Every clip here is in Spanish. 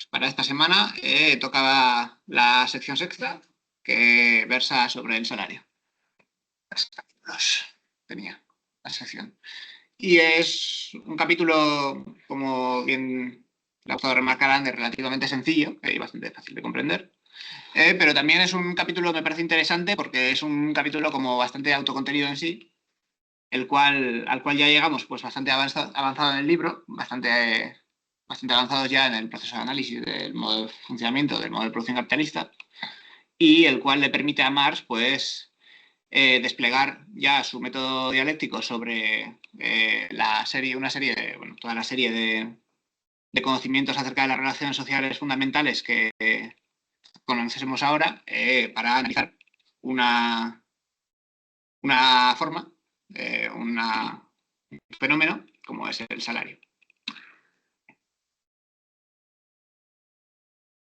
para esta semana tocaba la sección sexta, que versa sobre el salario. Tenía la sección. Y es un capítulo, como bien le ha gustado remarcar Ander, relativamente sencillo y bastante fácil de comprender. Pero también es un capítulo que me parece interesante porque es un capítulo como bastante autocontenido en sí, al cual ya llegamos pues bastante avanzado en el libro, bastante avanzados ya en el proceso de análisis del modo de funcionamiento del modelo de producción capitalista, y el cual le permite a Marx pues desplegar ya su método dialéctico sobre toda la serie de conocimientos acerca de las relaciones sociales fundamentales que conocemos ahora, para analizar una forma, un fenómeno como es el salario.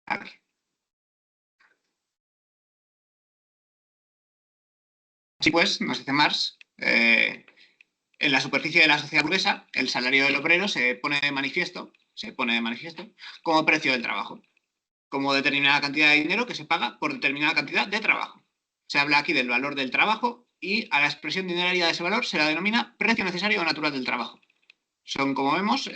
Aquí. Así pues, nos dice Marx, en la superficie de la sociedad burguesa, el salario del obrero se pone de manifiesto como precio del trabajo, como determinada cantidad de dinero que se paga por determinada cantidad de trabajo. Se habla aquí del valor del trabajo y a la expresión dineraria de ese valor se la denomina precio necesario o natural del trabajo. Son, como vemos,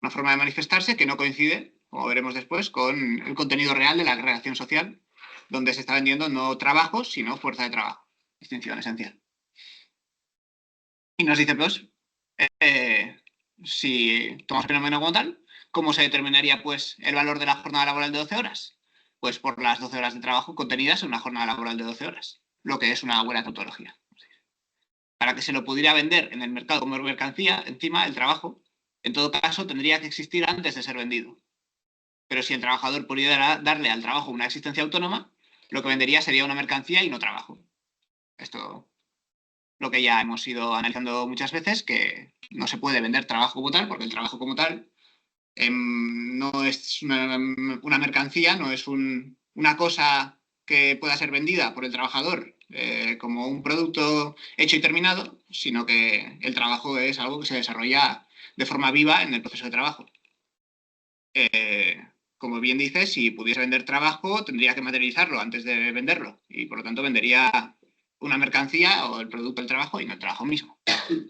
una forma de manifestarse que no coincide, como veremos después, con el contenido real de la relación social, donde se está vendiendo no trabajo, sino fuerza de trabajo. Distinción esencial. Y nos dice, pues, si tomamos el fenómeno como tal, ¿cómo se determinaría, pues, el valor de la jornada laboral de 12 horas? Pues por las 12 horas de trabajo contenidas en una jornada laboral de 12 horas, lo que es una buena tautología. Para que se lo pudiera vender en el mercado como mercancía, encima, el trabajo, en todo caso, tendría que existir antes de ser vendido. Pero si el trabajador pudiera darle al trabajo una existencia autónoma, lo que vendería sería una mercancía y no trabajo. Esto lo que ya hemos ido analizando muchas veces, que no se puede vender trabajo como tal, porque el trabajo como tal no es una mercancía, no es una cosa que pueda ser vendida por el trabajador como un producto hecho y terminado, sino que el trabajo es algo que se desarrolla de forma viva en el proceso de trabajo. Como bien dice, si pudiese vender trabajo, tendría que materializarlo antes de venderlo y por lo tanto vendería una mercancía o el producto del trabajo y no el trabajo mismo.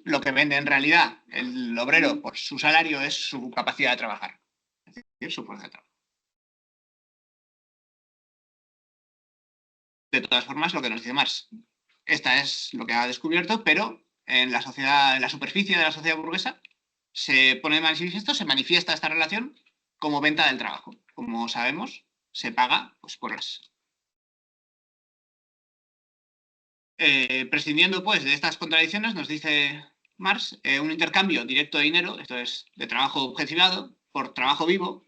Lo que vende en realidad el obrero por su salario es su capacidad de trabajar, es decir, su fuerza de trabajo. De todas formas, lo que nos dice Marx, esta es lo que ha descubierto, pero en la sociedad, en la superficie de la sociedad burguesa, se pone de manifiesto, se manifiesta esta relación como venta del trabajo. Como sabemos, se paga pues, por horas. Prescindiendo pues de estas contradicciones, nos dice Marx, un intercambio directo de dinero, esto es, de trabajo objetivado por trabajo vivo,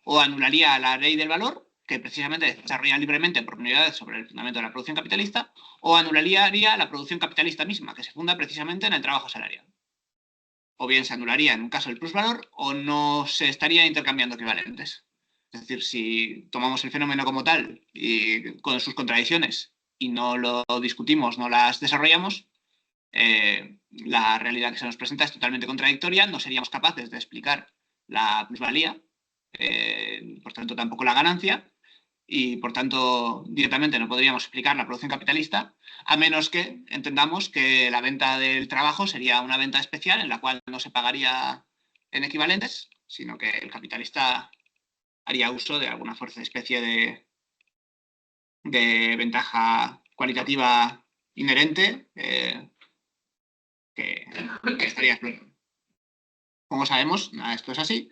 o anularía la ley del valor, que precisamente desarrolla libremente por unidades sobre el fundamento de la producción capitalista, o anularía la producción capitalista misma, que se funda precisamente en el trabajo salarial. O bien se anularía en un caso el plusvalor, o no se estaría intercambiando equivalentes. Es decir, si tomamos el fenómeno como tal y con sus contradicciones y no lo discutimos, no las desarrollamos, la realidad que se nos presenta es totalmente contradictoria, no seríamos capaces de explicar la plusvalía, por tanto tampoco la ganancia, y por tanto directamente no podríamos explicar la producción capitalista, a menos que entendamos que la venta del trabajo sería una venta especial en la cual no se pagaría en equivalentes, sino que el capitalista haría uso de alguna fuerza especie de ventaja cualitativa inherente que estaría explorando. Como sabemos, esto es así.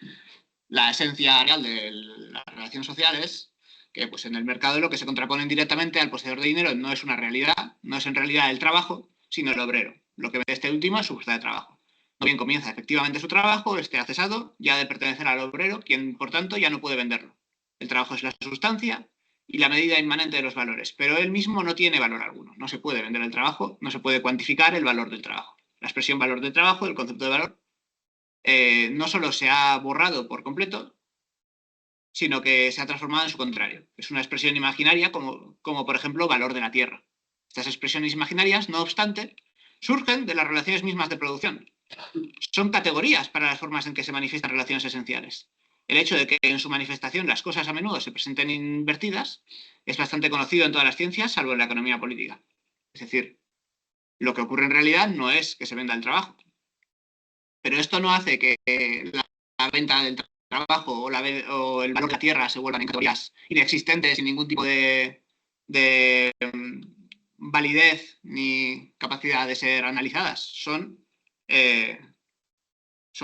La esencia real de las relaciones sociales, que pues en el mercado lo que se contraponen directamente al poseedor de dinero no es una realidad, no es en realidad el trabajo, sino el obrero. Lo que vende este último es su fuerza de trabajo. O bien comienza efectivamente su trabajo, ha cesado ya de pertenecer al obrero, quien por tanto ya no puede venderlo. El trabajo es la sustancia y la medida inmanente de los valores, pero él mismo no tiene valor alguno. No se puede vender el trabajo, no se puede cuantificar el valor del trabajo. La expresión valor del trabajo, el concepto de valor, no solo se ha borrado por completo, sino que se ha transformado en su contrario. Es una expresión imaginaria como por ejemplo, valor de la tierra. Estas expresiones imaginarias, no obstante, surgen de las relaciones mismas de producción. Son categorías para las formas en que se manifiestan relaciones esenciales. El hecho de que en su manifestación las cosas a menudo se presenten invertidas es bastante conocido en todas las ciencias, salvo en la economía política. Es decir, lo que ocurre en realidad no es que se venda el trabajo. Pero esto no hace que la venta del trabajo o el valor de la tierra se vuelvan en categorías inexistentes sin ningún tipo de validez ni capacidad de ser analizadas. Son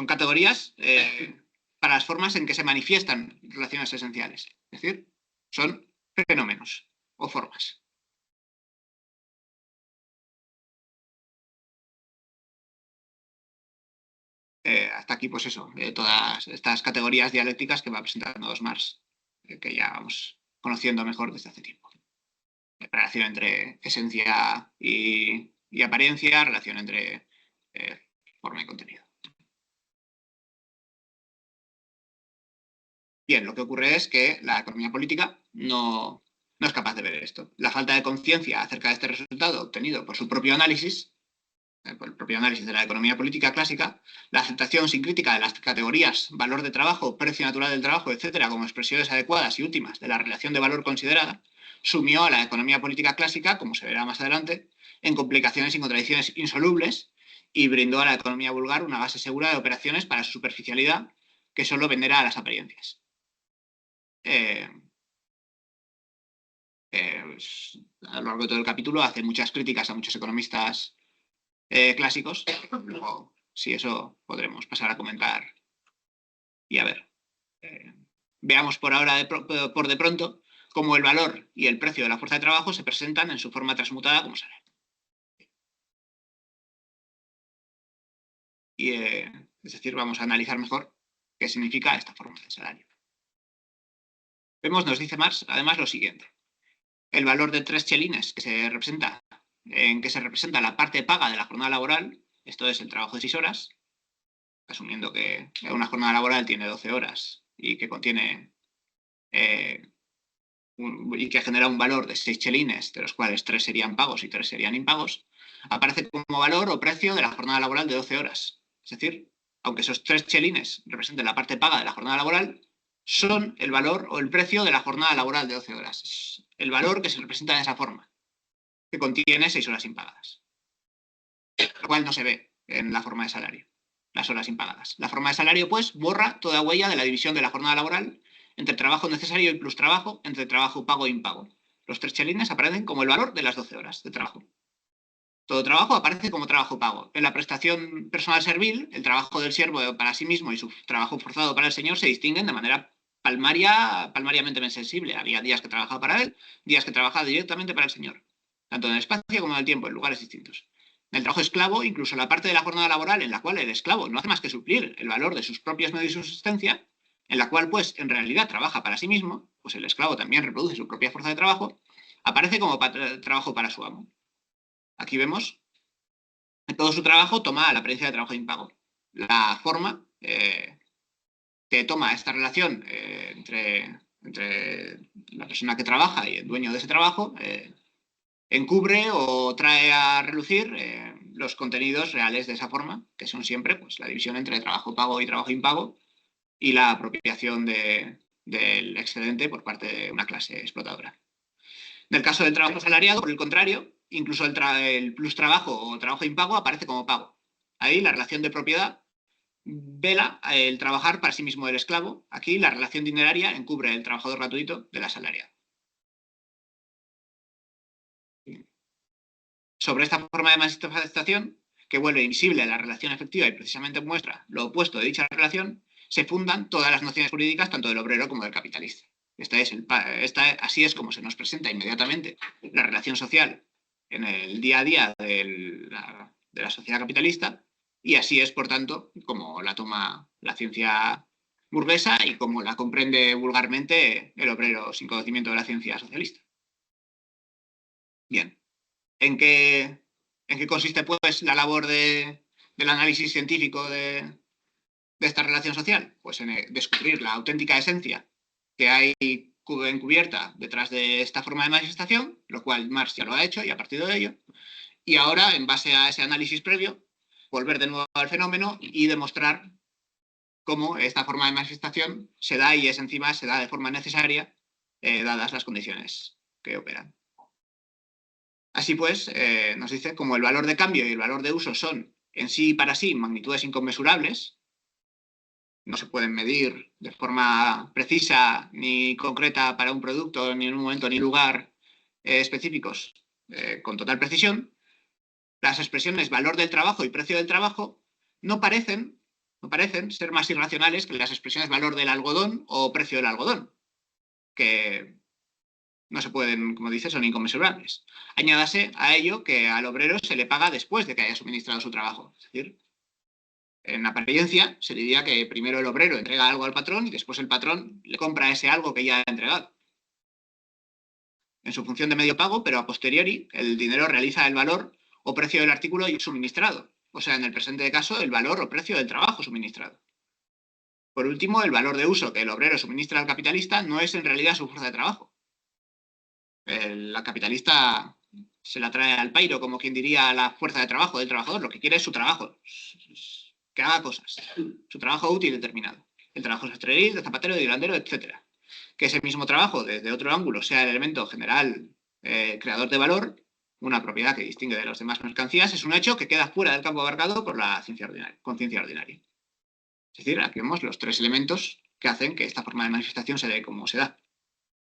categorías para las formas en que se manifiestan relaciones esenciales. Es decir, son fenómenos o formas. Hasta aquí, pues eso, todas estas categorías dialécticas que va presentando Marx, que ya vamos conociendo mejor desde hace tiempo. Relación entre esencia y apariencia, relación entre forma y contenido. Bien, lo que ocurre es que la economía política no es capaz de ver esto. La falta de conciencia acerca de este resultado obtenido por su propio análisis, por el propio análisis de la economía política clásica, la aceptación sin crítica de las categorías valor de trabajo, precio natural del trabajo, etcétera, como expresiones adecuadas y últimas de la relación de valor considerada, sumió a la economía política clásica, como se verá más adelante, en complicaciones y contradicciones insolubles y brindó a la economía vulgar una base segura de operaciones para su superficialidad que solo venderá a las apariencias. A lo largo de todo el capítulo hace muchas críticas a muchos economistas clásicos. Luego, si eso podremos pasar a comentar y a ver. Veamos por ahora, por de pronto, cómo el valor y el precio de la fuerza de trabajo se presentan en su forma transmutada como salario. Y, es decir, vamos a analizar mejor qué significa esta forma de salario. Vemos, nos dice Marx, además, lo siguiente. El valor de 3 chelines en que se representa la parte paga de la jornada laboral, esto es el trabajo de 6 horas, asumiendo que una jornada laboral tiene 12 horas y que contiene y que genera un valor de 6 chelines, de los cuales 3 serían pagos y 3 serían impagos, aparece como valor o precio de la jornada laboral de 12 horas. Es decir, aunque esos 3 chelines representen la parte paga de la jornada laboral, son el valor o el precio de la jornada laboral de 12 horas. Es el valor que se representa de esa forma, que contiene 6 horas impagadas, lo cual no se ve en la forma de salario, las horas impagadas. La forma de salario, pues, borra toda huella de la división de la jornada laboral entre trabajo necesario y plus trabajo, entre trabajo pago e impago. Los 3 chelines aparecen como el valor de las 12 horas de trabajo. Todo trabajo aparece como trabajo pago. En la prestación personal servil, el trabajo del siervo para sí mismo y su trabajo forzado para el señor se distinguen de manera palmariamente sensible. Había días que trabajaba para él, días que trabajaba directamente para el señor, tanto en el espacio como en el tiempo, en lugares distintos. En el trabajo esclavo, incluso la parte de la jornada laboral en la cual el esclavo no hace más que suplir el valor de sus propios medios de subsistencia, en la cual, pues, en realidad trabaja para sí mismo, pues el esclavo también reproduce su propia fuerza de trabajo, aparece como trabajo para su amo. Aquí vemos que todo su trabajo toma la apariencia de trabajo de impago. La forma que toma esta relación entre la persona que trabaja y el dueño de ese trabajo encubre o trae a relucir los contenidos reales de esa forma, que son siempre, pues, la división entre trabajo pago y trabajo impago y la apropiación del excedente por parte de una clase explotadora. En el caso del trabajo asalariado, por el contrario, incluso el plus trabajo o trabajo impago aparece como pago. Ahí la relación de propiedad vela el trabajar para sí mismo del esclavo. Aquí la relación dineraria encubre el trabajador gratuito del asalariado. Sobre esta forma de manifestación, que vuelve invisible la relación efectiva y precisamente muestra lo opuesto de dicha relación, se fundan todas las nociones jurídicas tanto del obrero como del capitalista. Así es como se nos presenta inmediatamente la relación social en el día a día de la sociedad capitalista, y así es, por tanto, como la toma la ciencia burguesa y como la comprende vulgarmente el obrero sin conocimiento de la ciencia socialista. Bien, ¿en qué consiste, pues, la labor del análisis científico de esta relación social? Pues en descubrir la auténtica esencia que hay encubierta detrás de esta forma de manifestación, lo cual Marx ya lo ha hecho y ha partido de ello, y ahora, en base a ese análisis previo, volver de nuevo al fenómeno y demostrar cómo esta forma de manifestación se da y encima se da de forma necesaria, dadas las condiciones que operan. Así pues, nos dice como el valor de cambio y el valor de uso son en sí y para sí magnitudes inconmensurables, no se pueden medir de forma precisa ni concreta para un producto, ni en un momento ni lugar específicos con total precisión, las expresiones valor del trabajo y precio del trabajo no parecen ser más irracionales que las expresiones valor del algodón o precio del algodón, que no se pueden, como dice, son inconmensurables. Añádase a ello que al obrero se le paga después de que haya suministrado su trabajo. Es decir, en apariencia se diría que primero el obrero entrega algo al patrón y después el patrón le compra ese algo que ya ha entregado. En su función de medio pago, pero a posteriori, el dinero realiza el valor o precio del artículo suministrado. O sea, en el presente caso, el valor o precio del trabajo suministrado. Por último, el valor de uso que el obrero suministra al capitalista no es en realidad su fuerza de trabajo. La capitalista se la trae al pairo, como quien diría la fuerza de trabajo del trabajador. Lo que quiere es su trabajo, que haga cosas, su trabajo útil determinado. El trabajo sastreril, de zapatero, de hilandero, etc. Que ese mismo trabajo, desde otro ángulo, sea el elemento general creador de valor, una propiedad que distingue de las demás mercancías, es un hecho que queda fuera del campo abarcado por la conciencia ordinaria. Es decir, aquí vemos los tres elementos que hacen que esta forma de manifestación se dé como se da.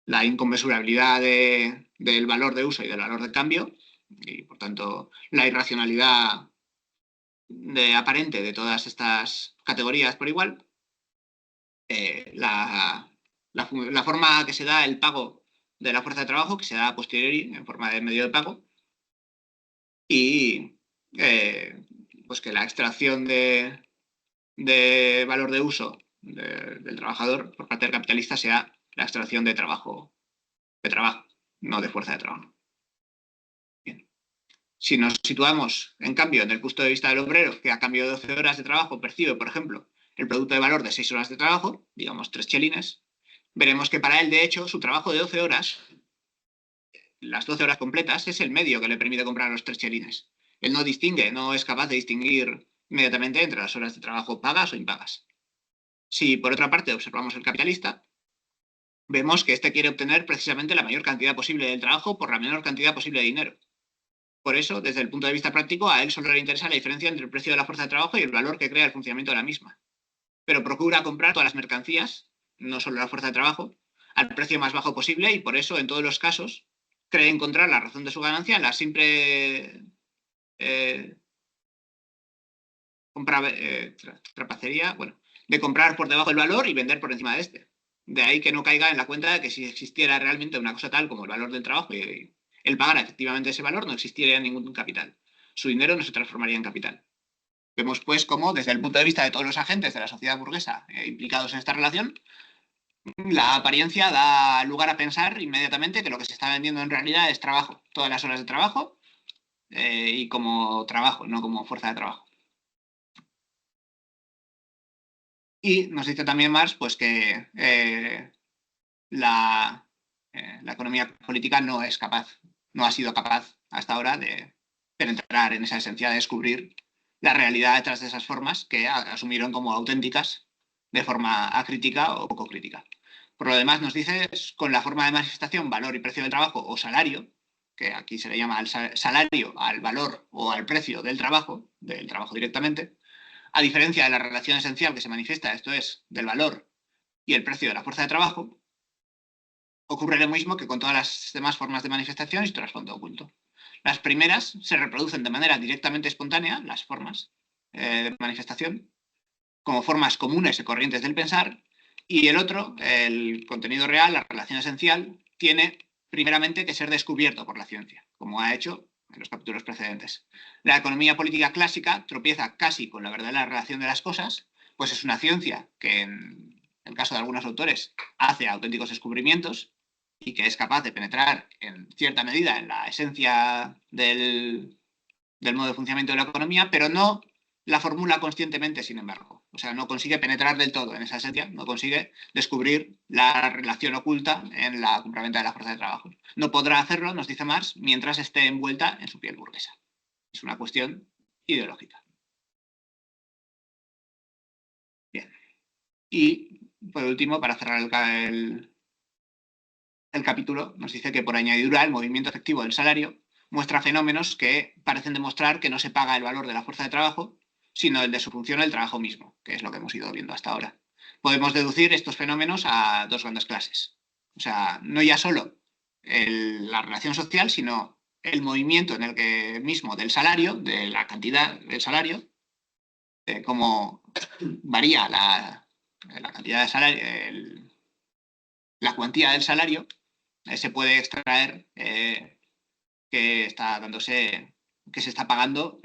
La inconmensurabilidad del valor de uso y del valor de cambio, y por tanto la irracionalidad aparente de todas estas categorías por igual, la forma que se da el pago de la fuerza de trabajo, que se da a posteriori en forma de medio de pago, y pues que la extracción de valor de uso del trabajador por parte del capitalista sea la extracción de trabajo, no de fuerza de trabajo. Bien. Si nos situamos, en cambio, en el punto de vista del obrero, que a cambio de 12 horas de trabajo percibe, por ejemplo, el producto de valor de 6 horas de trabajo, digamos 3 chelines, veremos que para él, de hecho, su trabajo de 12 horas, las 12 horas completas, es el medio que le permite comprar los 3 chelines. Él no distingue, no es capaz de distinguir inmediatamente entre las horas de trabajo pagas o impagas. Si, por otra parte, observamos el capitalista, vemos que éste quiere obtener precisamente la mayor cantidad posible del trabajo por la menor cantidad posible de dinero. Por eso, desde el punto de vista práctico, a él solo le interesa la diferencia entre el precio de la fuerza de trabajo y el valor que crea el funcionamiento de la misma. Pero procura comprar todas las mercancías, no solo la fuerza de trabajo, al precio más bajo posible y por eso, en todos los casos, cree encontrar la razón de su ganancia en la simple trapacería, de comprar por debajo del valor y vender por encima de este. De ahí que no caiga en la cuenta de que si existiera realmente una cosa tal como el valor del trabajo y él pagara efectivamente ese valor, no existiría ningún capital. Su dinero no se transformaría en capital. Vemos, pues, cómo, desde el punto de vista de todos los agentes de la sociedad burguesa implicados en esta relación, la apariencia da lugar a pensar inmediatamente que lo que se está vendiendo en realidad es trabajo, todas las horas de trabajo y como trabajo, no como fuerza de trabajo. Y nos dice también Marx pues, que la economía política no es capaz, no ha sido capaz hasta ahora de penetrar en esa esencia, de descubrir la realidad detrás de esas formas que asumieron como auténticas de forma acrítica o poco crítica. Por lo demás, nos dice, con la forma de manifestación, valor y precio del trabajo o salario, que aquí se le llama al salario, al valor o al precio del trabajo directamente, a diferencia de la relación esencial que se manifiesta, esto es, del valor y el precio de la fuerza de trabajo, ocurre lo mismo que con todas las demás formas de manifestación y su trasfondo oculto. Las primeras se reproducen de manera directamente espontánea, las formas de manifestación, como formas comunes y corrientes del pensar, y el otro, el contenido real, la relación esencial, tiene primeramente que ser descubierto por la ciencia, como ha hecho en los capítulos precedentes. La economía política clásica tropieza casi con la verdadera relación de las cosas, pues es una ciencia que, en el caso de algunos autores, hace auténticos descubrimientos y que es capaz de penetrar en cierta medida en la esencia del modo de funcionamiento de la economía, pero no la formula conscientemente, sin embargo. O sea, no consigue penetrar del todo en esa esencia, no consigue descubrir la relación oculta en la compraventa de la fuerza de trabajo. No podrá hacerlo, nos dice Marx, mientras esté envuelta en su piel burguesa. Es una cuestión ideológica. Bien. Y, por último, para cerrar el capítulo, nos dice que por añadidura el movimiento efectivo del salario muestra fenómenos que parecen demostrar que no se paga el valor de la fuerza de trabajo, sino el de su función, el trabajo mismo, que es lo que hemos ido viendo hasta ahora. Podemos deducir estos fenómenos a dos grandes clases. O sea, no ya solo la relación social, sino el movimiento en el que mismo del salario, de la cantidad del salario, de cómo varía la cantidad de salario, la cuantía del salario, se puede extraer que está dándose, que se está pagando,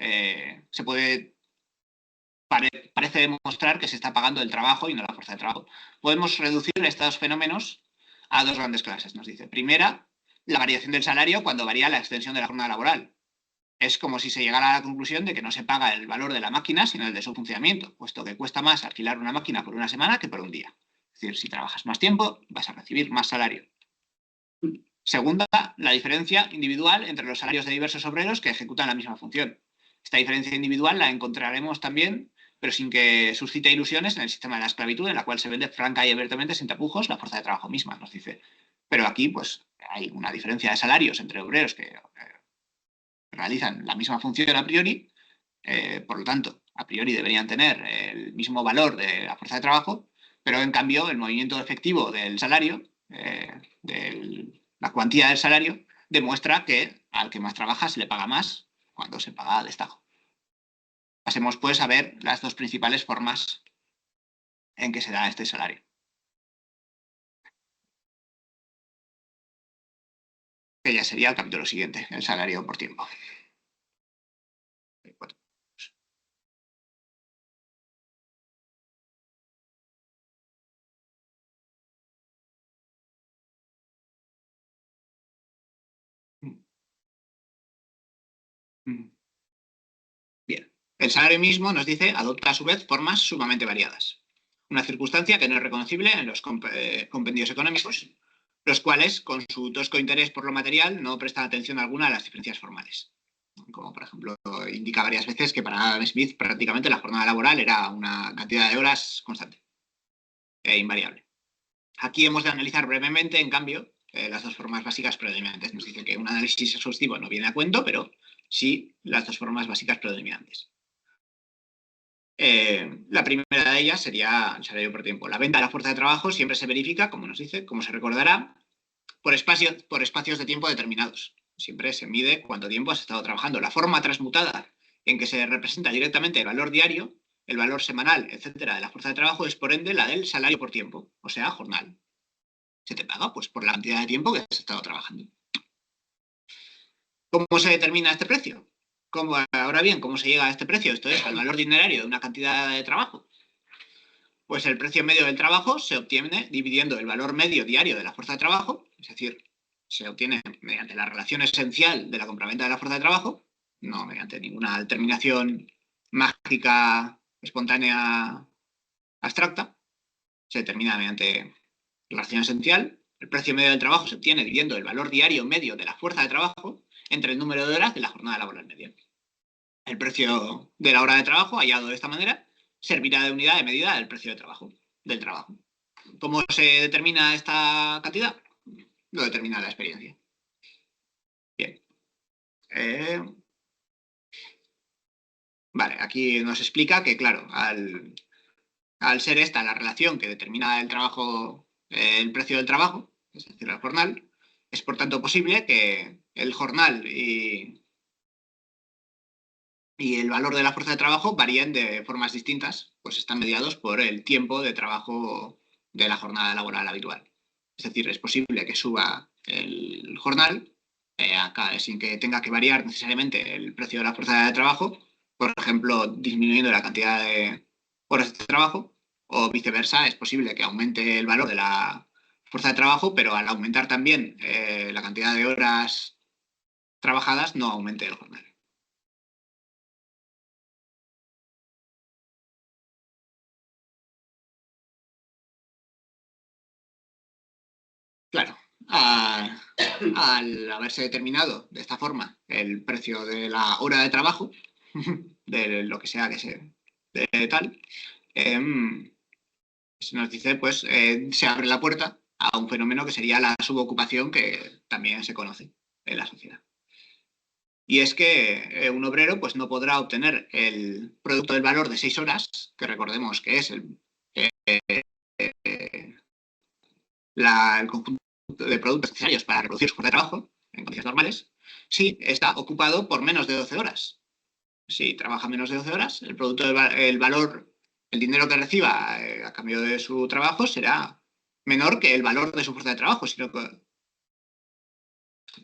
parece demostrar que se está pagando el trabajo y no la fuerza de trabajo. Podemos reducir estos fenómenos a dos grandes clases, nos dice. Primera, la variación del salario cuando varía la extensión de la jornada laboral. Es como si se llegara a la conclusión de que no se paga el valor de la máquina, sino el de su funcionamiento, puesto que cuesta más alquilar una máquina por una semana que por un día. Es decir, si trabajas más tiempo, vas a recibir más salario. Segunda, la diferencia individual entre los salarios de diversos obreros que ejecutan la misma función. Esta diferencia individual la encontraremos también, pero sin que suscite ilusiones, en el sistema de la esclavitud, en la cual se vende franca y abiertamente, sin tapujos, la fuerza de trabajo misma, nos dice. Pero aquí, pues, hay una diferencia de salarios entre obreros que realizan la misma función a priori, por lo tanto, a priori deberían tener el mismo valor de la fuerza de trabajo, pero en cambio el movimiento efectivo del salario, la cuantía del salario, demuestra que al que más trabaja se le paga más cuando se paga a destajo. Pasemos pues a ver las dos principales formas en que se da este salario. Que ya sería el capítulo siguiente, el salario por tiempo. Bien, el salario mismo, nos dice, adopta a su vez formas sumamente variadas. Una circunstancia que no es reconocible en los compendios económicos, los cuales, con su tosco interés por lo material, no prestan atención alguna a las diferencias formales. Como, por ejemplo, indica varias veces que para Adam Smith prácticamente la jornada laboral era una cantidad de horas constante e invariable. Aquí hemos de analizar brevemente, en cambio, las dos formas básicas predominantes. Nos dice que un análisis exhaustivo no viene a cuento, pero sí las dos formas básicas predominantes. La primera de ellas sería el salario por tiempo. La venta de la fuerza de trabajo siempre se verifica, como nos dice, como se recordará, por espacios de tiempo determinados. Siempre se mide cuánto tiempo has estado trabajando. La forma transmutada en que se representa directamente el valor diario, el valor semanal, etcétera, de la fuerza de trabajo es, por ende, la del salario por tiempo, o sea, jornal. Se te paga pues por la cantidad de tiempo que has estado trabajando. ¿Cómo se determina este precio? Ahora bien, ¿cómo se llega a este precio? Esto es al valor dinerario de una cantidad de trabajo. Pues el precio medio del trabajo se obtiene dividiendo el valor medio diario de la fuerza de trabajo, es decir, se obtiene mediante la relación esencial de la compraventa de la fuerza de trabajo, no mediante ninguna determinación mágica, espontánea, abstracta, se determina mediante relación esencial. El precio medio del trabajo se obtiene dividiendo el valor diario medio de la fuerza de trabajo entre el número de horas de la jornada laboral media. El precio de la hora de trabajo, hallado de esta manera, servirá de unidad de medida del precio del trabajo. ¿Cómo se determina esta cantidad? Lo determina la experiencia. Bien. Vale, aquí nos explica que, claro, al ser esta la relación que determina el trabajo, el precio del trabajo, es decir, el jornal, es por tanto posible que el jornal y el valor de la fuerza de trabajo varíen de formas distintas, pues están mediados por el tiempo de trabajo de la jornada laboral habitual. Es decir, es posible que suba el jornal acá, sin que tenga que variar necesariamente el precio de la fuerza de trabajo, por ejemplo, disminuyendo la cantidad de horas de trabajo, o viceversa, es posible que aumente el valor de la fuerza de trabajo, pero al aumentar también la cantidad de horas trabajadas, no aumente el jornal. Claro, al haberse determinado de esta forma el precio de la hora de trabajo, de lo que sea que sea de tal, nos dice, pues, se abre la puerta a un fenómeno que sería la subocupación, que también se conoce en la sociedad. Y es que un obrero pues, no podrá obtener el producto del valor de 6 horas, que recordemos que es el conjunto de productos necesarios para reproducir su jornada de trabajo en condiciones normales, si está ocupado por menos de 12 horas. Si trabaja menos de 12 horas, el valor, el dinero que reciba a cambio de su trabajo será menor que el valor de su fuerza de trabajo.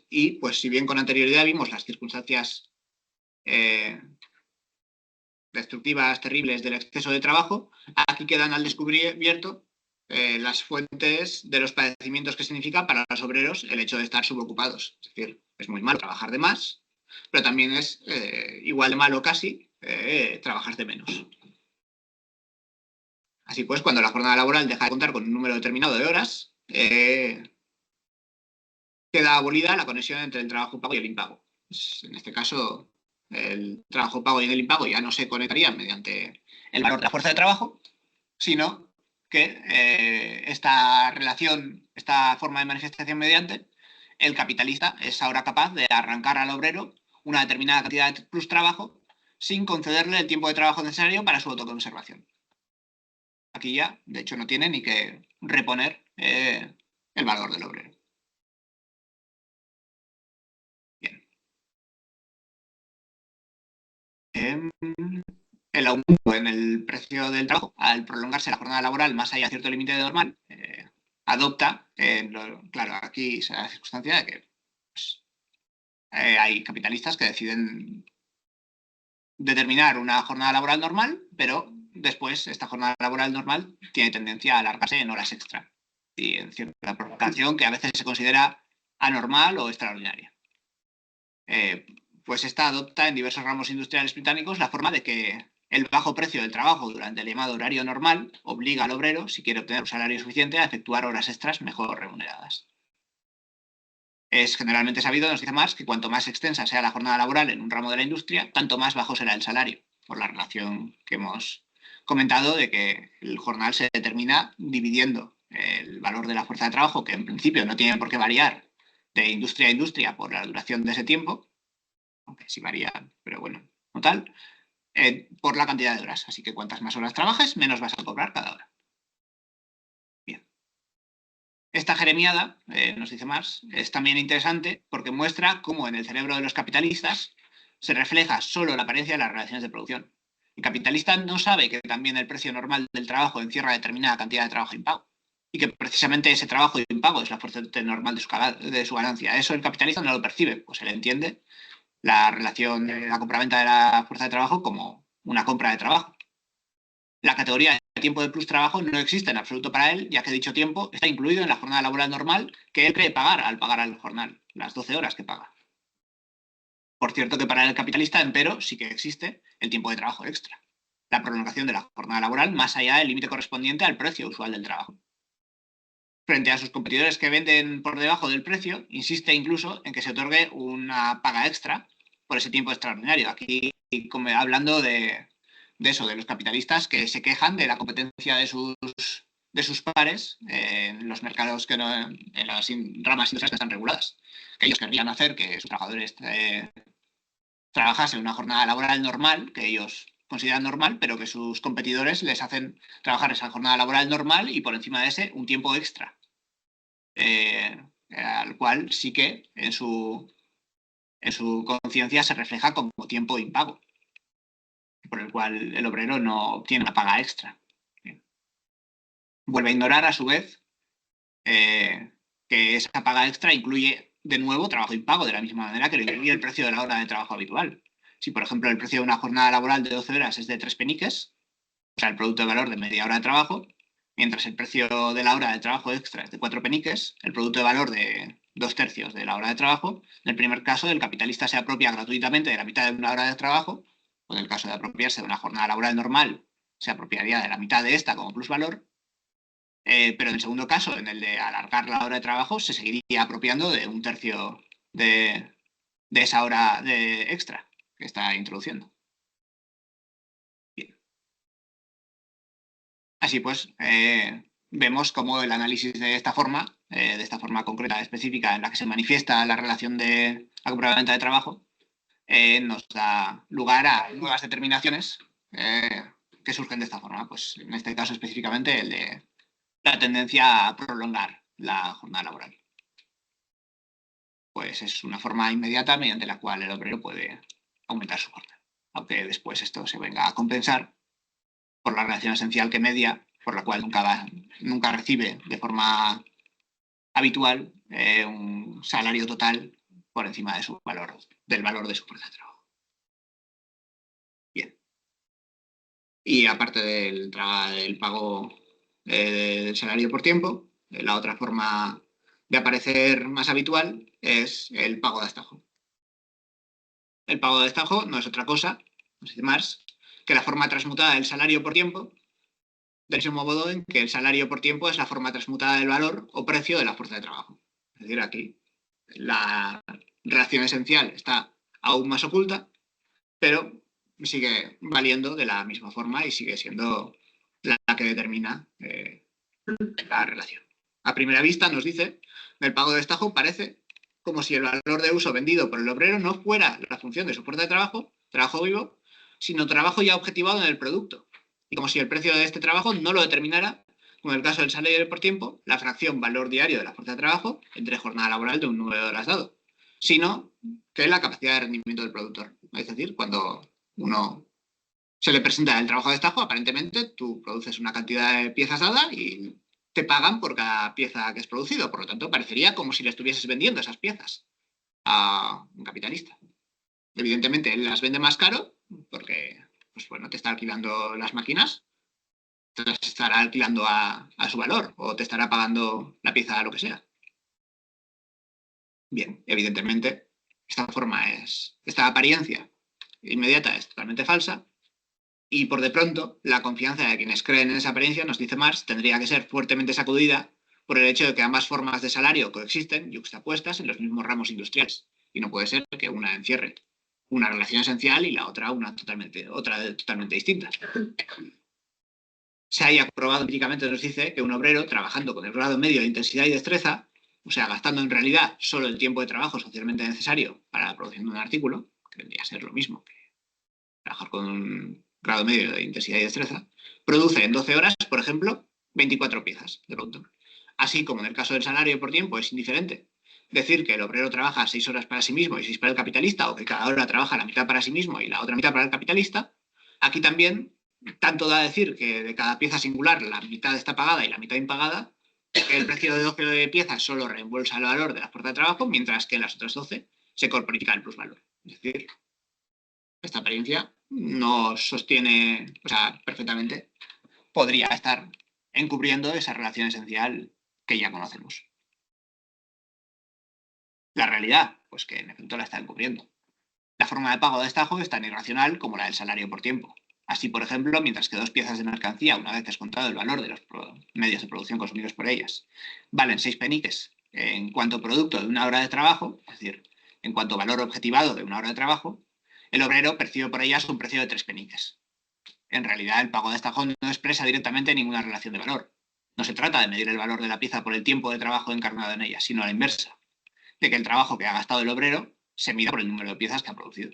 Y pues si bien con anterioridad vimos las circunstancias destructivas, terribles del exceso de trabajo, aquí quedan al descubierto las fuentes de los padecimientos que significa para los obreros el hecho de estar subocupados. Es decir, es muy malo trabajar de más, pero también es igual de malo casi trabajar de menos. Así pues, cuando la jornada laboral deja de contar con un número determinado de horas, queda abolida la conexión entre el trabajo pago y el impago. Pues, en este caso, el trabajo pago y el impago ya no se conectarían mediante el valor de la fuerza de trabajo, sino que esta relación, esta forma de manifestación mediante, el capitalista es ahora capaz de arrancar al obrero una determinada cantidad de plus trabajo sin concederle el tiempo de trabajo necesario para su autoconservación. Aquí ya, de hecho, no tiene ni que reponer el valor del obrero. Bien. El aumento en el precio del trabajo, al prolongarse la jornada laboral más allá de cierto límite de normal, adopta, claro, aquí se da la circunstancia de que pues, hay capitalistas que deciden determinar una jornada laboral normal, pero después esta jornada laboral normal tiene tendencia a alargarse en horas extra y en cierta provocación que a veces se considera anormal o extraordinaria. Pues esta adopta en diversos ramos industriales británicos la forma de que el bajo precio del trabajo durante el llamado horario normal obliga al obrero, si quiere obtener un salario suficiente, a efectuar horas extras mejor remuneradas. Es generalmente sabido, nos dice Marx, que cuanto más extensa sea la jornada laboral en un ramo de la industria, tanto más bajo será el salario, por la relación que hemos comentado de que el jornal se determina dividiendo el valor de la fuerza de trabajo, que en principio no tiene por qué variar de industria a industria por la duración de ese tiempo, aunque sí varía, pero bueno, no tal, por la cantidad de horas. Así que cuantas más horas trabajes, menos vas a cobrar cada hora. Bien. Esta jeremiada, nos dice Marx, es también interesante porque muestra cómo en el cerebro de los capitalistas se refleja solo la apariencia de las relaciones de producción. El capitalista no sabe que también el precio normal del trabajo encierra determinada cantidad de trabajo impago y que precisamente ese trabajo impago es la fuerza normal de su ganancia. Eso el capitalista no lo percibe, pues él entiende la relación de la compraventa de la fuerza de trabajo como una compra de trabajo. La categoría de tiempo de plus trabajo no existe en absoluto para él, ya que dicho tiempo está incluido en la jornada laboral normal que él cree pagar al pagar al jornal, las 12 horas que paga. Por cierto que para el capitalista, empero, sí que existe el tiempo de trabajo extra, la prolongación de la jornada laboral más allá del límite correspondiente al precio usual del trabajo. Frente a sus competidores que venden por debajo del precio, insiste incluso en que se otorgue una paga extra por ese tiempo extraordinario. Aquí, como hablando de eso, de los capitalistas que se quejan de la competencia de sus pares en los mercados que no, en las ramas industriales que están reguladas. Que ellos querrían hacer que sus trabajadores trabajasen una jornada laboral normal, que ellos consideran normal, pero que sus competidores les hacen trabajar esa jornada laboral normal y por encima de ese un tiempo extra. Al cual sí que en su conciencia se refleja como tiempo impago, por el cual el obrero no obtiene una paga extra. Bien. Vuelve a ignorar, a su vez, que esa paga extra incluye de nuevo trabajo impago, de la misma manera que lo incluye el precio de la hora de trabajo habitual. Si, por ejemplo, el precio de una jornada laboral de 12 horas es de 3 peniques, o sea, el producto de valor de media hora de trabajo, mientras el precio de la hora de trabajo extra es de 4 peniques, el producto de valor de 2/3 de la hora de trabajo, en el primer caso, el capitalista se apropia gratuitamente de la mitad de una hora de trabajo, o en el caso de apropiarse de una jornada laboral normal, se apropiaría de la mitad de esta como plusvalor, pero en el segundo caso, en el de alargar la hora de trabajo, se seguiría apropiando de 1/3 de esa hora de extra que está introduciendo. Bien. Así pues, vemos cómo el análisis de esta forma concreta, específica, en la que se manifiesta la relación de la compraventa de trabajo, nos da lugar a nuevas determinaciones que surgen de esta forma. Pues en este caso específicamente el de la tendencia a prolongar la jornada laboral. Pues es una forma inmediata mediante la cual el obrero puede aumentar su jornada, aunque después esto se venga a compensar por la relación esencial que media, por la cual nunca recibe de forma habitual un salario total por encima de del valor de su fuerza de trabajo. Bien. Y aparte del pago del salario por tiempo, la otra forma de aparecer más habitual es el pago de destajo. El pago de destajo no es otra cosa, nos dice Marx, que la forma transmutada del salario por tiempo, del mismo modo en que el salario por tiempo es la forma transmutada del valor o precio de la fuerza de trabajo. Es decir, aquí la relación esencial está aún más oculta, pero sigue valiendo de la misma forma y sigue siendo la que determina la relación. A primera vista nos dice, el pago de destajo parece como si el valor de uso vendido por el obrero no fuera la función de su fuerza de trabajo vivo, sino trabajo ya objetivado en el producto. Y como si el precio de este trabajo no lo determinara, como en el caso del salario por tiempo, la fracción valor diario de la fuerza de trabajo entre jornada laboral de un número de horas dado, sino que la capacidad de rendimiento del productor. Es decir, cuando uno se le presenta el trabajo de destajo, aparentemente tú produces una cantidad de piezas dada y te pagan por cada pieza que es producido. Por lo tanto, parecería como si le estuvieses vendiendo esas piezas a un capitalista. Evidentemente, él las vende más caro porque, pues bueno, te está alquilando las máquinas, te las estará alquilando a su valor o te estará pagando la pieza a lo que sea. Bien, evidentemente, esta apariencia inmediata es totalmente falsa. Y por de pronto, la confianza de quienes creen en esa apariencia, nos dice Marx, tendría que ser fuertemente sacudida por el hecho de que ambas formas de salario coexisten, yuxtapuestas en los mismos ramos industriales. Y no puede ser que una encierre una relación esencial y la otra totalmente distinta. Se haya probado empíricamente, nos dice, que un obrero trabajando con el grado medio de intensidad y destreza, o sea, gastando en realidad solo el tiempo de trabajo socialmente necesario para la producción de un artículo, que vendría a ser lo mismo que trabajar con un grado medio de intensidad y destreza, produce en 12 horas, por ejemplo, 24 piezas de producto. Así como en el caso del salario por tiempo es indiferente decir que el obrero trabaja 6 horas para sí mismo y 6 para el capitalista, o que cada hora trabaja la mitad para sí mismo y la otra mitad para el capitalista, aquí también tanto da decir que de cada pieza singular la mitad está pagada y la mitad impagada, que el precio de 12 piezas solo reembolsa el valor de la fuerza de trabajo, mientras que en las otras 12 se corporifica el plusvalor. Es decir, esta apariencia no sostiene, o sea, perfectamente podría estar encubriendo esa relación esencial que ya conocemos. La realidad, pues que en efecto la está encubriendo. La forma de pago de destajo es tan irracional como la del salario por tiempo. Así, por ejemplo, mientras que dos piezas de mercancía, una vez descontado el valor de los medios de producción consumidos por ellas, valen 6 peniques en cuanto producto de una hora de trabajo, es decir, en cuanto valor objetivado de una hora de trabajo, el obrero percibe por ellas un precio de 3 peniques. En realidad, el pago de destajo no expresa directamente ninguna relación de valor. No se trata de medir el valor de la pieza por el tiempo de trabajo encarnado en ella, sino a la inversa, de que el trabajo que ha gastado el obrero se mida por el número de piezas que ha producido.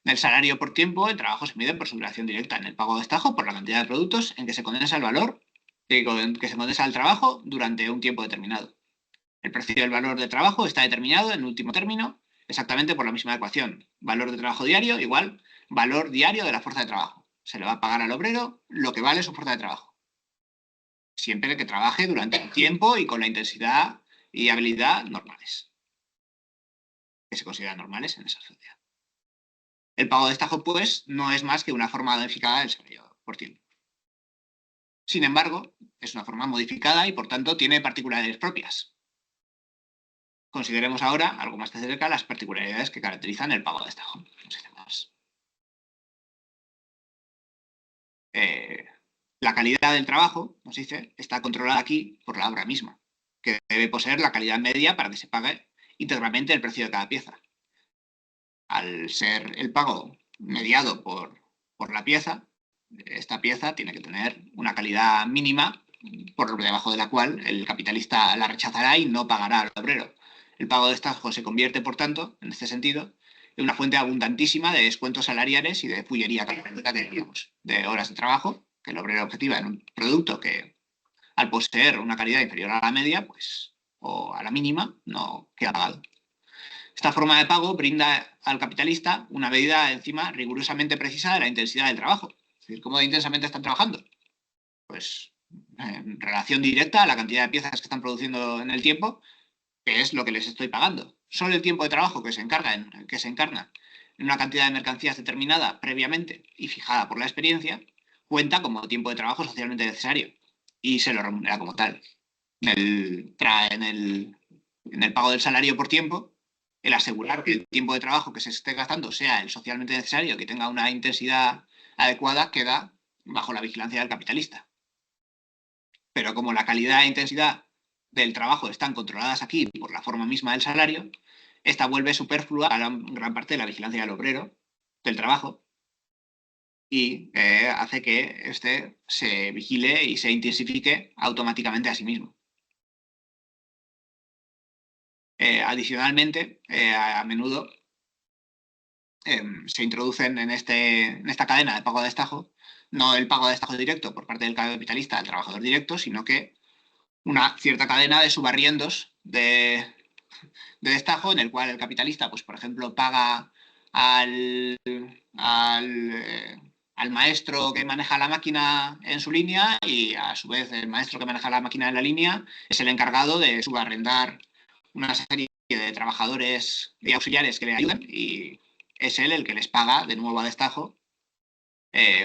En el salario por tiempo, el trabajo se mide por su relación directa. En el pago de destajo, por la cantidad de productos en que se condensa el valor, en que se condensa el trabajo durante un tiempo determinado. El precio del valor de trabajo está determinado, en último término, exactamente por la misma ecuación. Valor de trabajo diario igual valor diario de la fuerza de trabajo. Se le va a pagar al obrero lo que vale su fuerza de trabajo. Siempre que trabaje durante un tiempo y con la intensidad y habilidad normales, que se consideran normales en esa sociedad. El pago de destajo, pues, no es más que una forma modificada del salario por tiempo. Sin embargo, es una forma modificada y, por tanto, tiene particularidades propias. Consideremos ahora, algo más de cerca, las particularidades que caracterizan el pago de destajo. La calidad del trabajo, nos dice, está controlada aquí por la obra misma, que debe poseer la calidad media para que se pague íntegramente el precio de cada pieza. Al ser el pago mediado por la pieza, esta pieza tiene que tener una calidad mínima por debajo de la cual el capitalista la rechazará y no pagará al obrero. El pago de destajo se convierte, por tanto, en este sentido, en una fuente abundantísima de descuentos salariales y de pullería de horas de trabajo que el obrero objetiva en un producto que, al poseer una calidad inferior a la media, pues, o a la mínima, no queda pagado. Esta forma de pago brinda al capitalista una medida encima rigurosamente precisa de la intensidad del trabajo. Es decir, ¿cómo de intensamente están trabajando? Pues en relación directa a la cantidad de piezas que están produciendo en el tiempo, que es lo que les estoy pagando. Solo el tiempo de trabajo que se encarna en una cantidad de mercancías determinada previamente y fijada por la experiencia, cuenta como tiempo de trabajo socialmente necesario y se lo remunera como tal. En el pago del salario por tiempo, el asegurar que el tiempo de trabajo que se esté gastando sea el socialmente necesario, que tenga una intensidad adecuada, queda bajo la vigilancia del capitalista. Pero como la calidad e intensidad del trabajo están controladas aquí por la forma misma del salario, esta vuelve superflua a gran parte de la vigilancia del obrero, del trabajo, y hace que éste se vigile y se intensifique automáticamente a sí mismo. Adicionalmente, a menudo se introducen en esta cadena de pago a destajo, no el pago a destajo directo por parte del capitalista al trabajador directo, sino que una cierta cadena de subarriendos de destajo en el cual el capitalista, pues por ejemplo, paga al, al maestro que maneja la máquina en su línea y a su vez el maestro que maneja la máquina en la línea es el encargado de subarrendar una serie de trabajadores y auxiliares que le ayudan y es él el que les paga de nuevo a destajo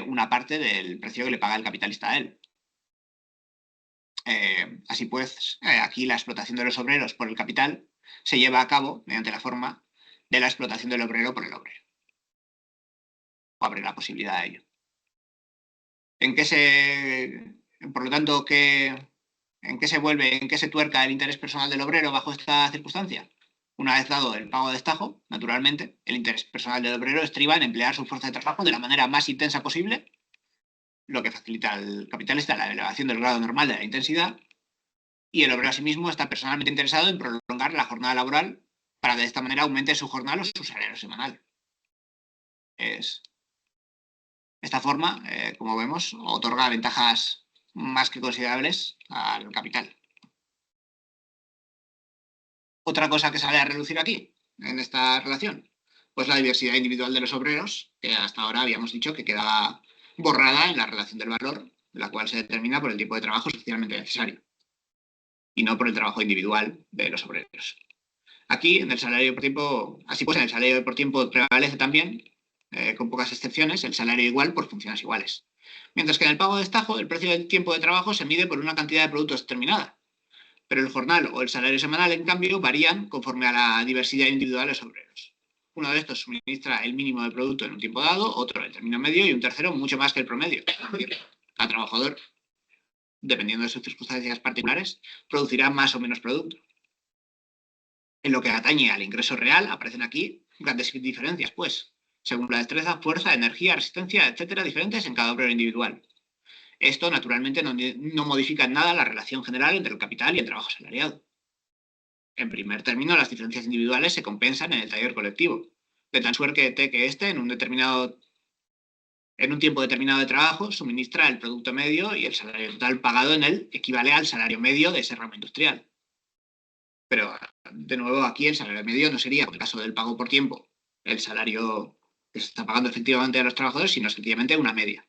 una parte del precio que le paga el capitalista a él. Así pues, aquí la explotación de los obreros por el capital se lleva a cabo mediante la forma de la explotación del obrero por el obrero. O abre la posibilidad de ello. Por lo tanto, ¿en qué se tuerca el interés personal del obrero bajo esta circunstancia? Una vez dado el pago de destajo, naturalmente, el interés personal del obrero estriba en emplear su fuerza de trabajo de la manera más intensa posible, lo que facilita al capitalista la elevación del grado normal de la intensidad, y el obrero asimismo está personalmente interesado en prolongar la jornada laboral para que de esta manera aumente su jornal o su salario semanal. Esta forma, como vemos, otorga ventajas más que considerables al capital. Otra cosa que sale a relucir aquí, en esta relación, pues la diversidad individual de los obreros, que hasta ahora habíamos dicho que quedaba borrada en la relación del valor, la cual se determina por el tipo de trabajo socialmente necesario y no por el trabajo individual de los obreros. Aquí, en el salario por tiempo, así pues, en el salario por tiempo prevalece también, con pocas excepciones, el salario igual por funciones iguales. Mientras que en el pago de destajo, el precio del tiempo de trabajo se mide por una cantidad de productos determinada, pero el jornal o el salario semanal, en cambio, varían conforme a la diversidad individual de los obreros. Uno de estos suministra el mínimo de producto en un tiempo dado, otro el término medio y un tercero mucho más que el promedio. Es decir, cada trabajador, dependiendo de sus circunstancias particulares, producirá más o menos producto. En lo que atañe al ingreso real, aparecen aquí grandes diferencias, pues, según la destreza, fuerza, energía, resistencia, etcétera, diferentes en cada obrero individual. Esto, naturalmente, no modifica en nada la relación general entre el capital y el trabajo asalariado. En primer término, las diferencias individuales se compensan en el taller colectivo, de tal suerte que éste, en un tiempo determinado de trabajo, suministra el producto medio y el salario total pagado en él equivale al salario medio de ese ramo industrial. Pero, de nuevo, aquí el salario medio no sería, en el caso del pago por tiempo, el salario que se está pagando efectivamente a los trabajadores, sino sencillamente una media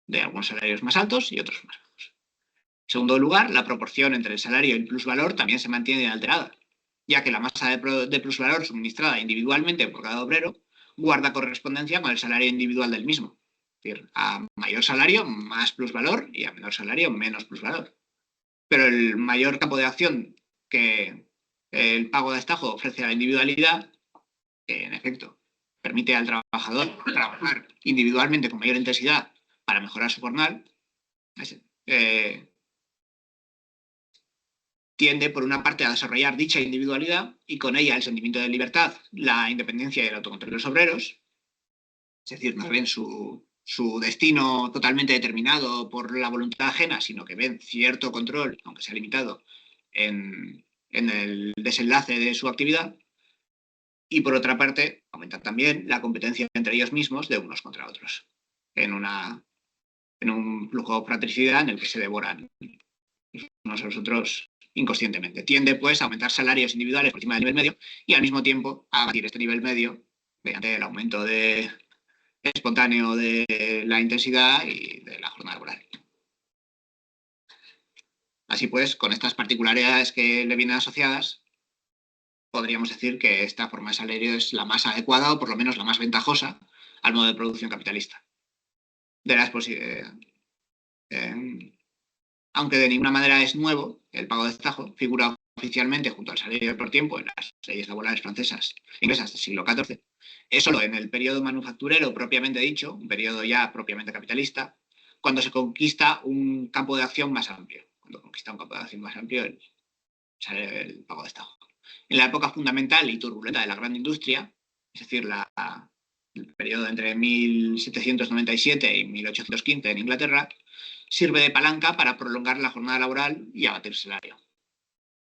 de algunos salarios más altos y otros más bajos. En segundo lugar, la proporción entre el salario y el plusvalor también se mantiene inalterada, ya que la masa de plusvalor suministrada individualmente por cada obrero guarda correspondencia con el salario individual del mismo. Es decir, a mayor salario, más plusvalor y a menor salario, menos plusvalor. Pero el mayor campo de acción que el pago de destajo ofrece a la individualidad, que en efecto permite al trabajador trabajar individualmente con mayor intensidad para mejorar su jornal, tiende por una parte a desarrollar dicha individualidad y con ella el sentimiento de libertad, la independencia y el autocontrol de los obreros, es decir, más bien su su destino totalmente determinado por la voluntad ajena, sino que ven cierto control, aunque sea limitado, en el desenlace de su actividad. Y por otra parte, aumenta también la competencia entre ellos mismos de unos contra otros, en un flujo fratricida en el que se devoran unos a los otros inconscientemente. Tiende, pues, a aumentar salarios individuales por encima del nivel medio y al mismo tiempo a abatir este nivel medio mediante el aumento espontáneo de la intensidad y de la jornada laboral. Así pues, con estas particularidades que le vienen asociadas, podríamos decir que esta forma de salario es la más adecuada o por lo menos la más ventajosa al modo de producción capitalista. De las aunque de ninguna manera es nuevo, el pago de destajo figura oficialmente junto al salario por tiempo en las leyes laborales francesas e inglesas del siglo XIV. Es solo en el periodo manufacturero propiamente dicho, un periodo ya propiamente capitalista, cuando se conquista un campo de acción más amplio. Cuando conquista un campo de acción más amplio, sale el pago de destajo. En la época fundamental y turbulenta de la gran industria, es decir, el periodo entre 1797 y 1815 en Inglaterra, sirve de palanca para prolongar la jornada laboral y abatir el salario.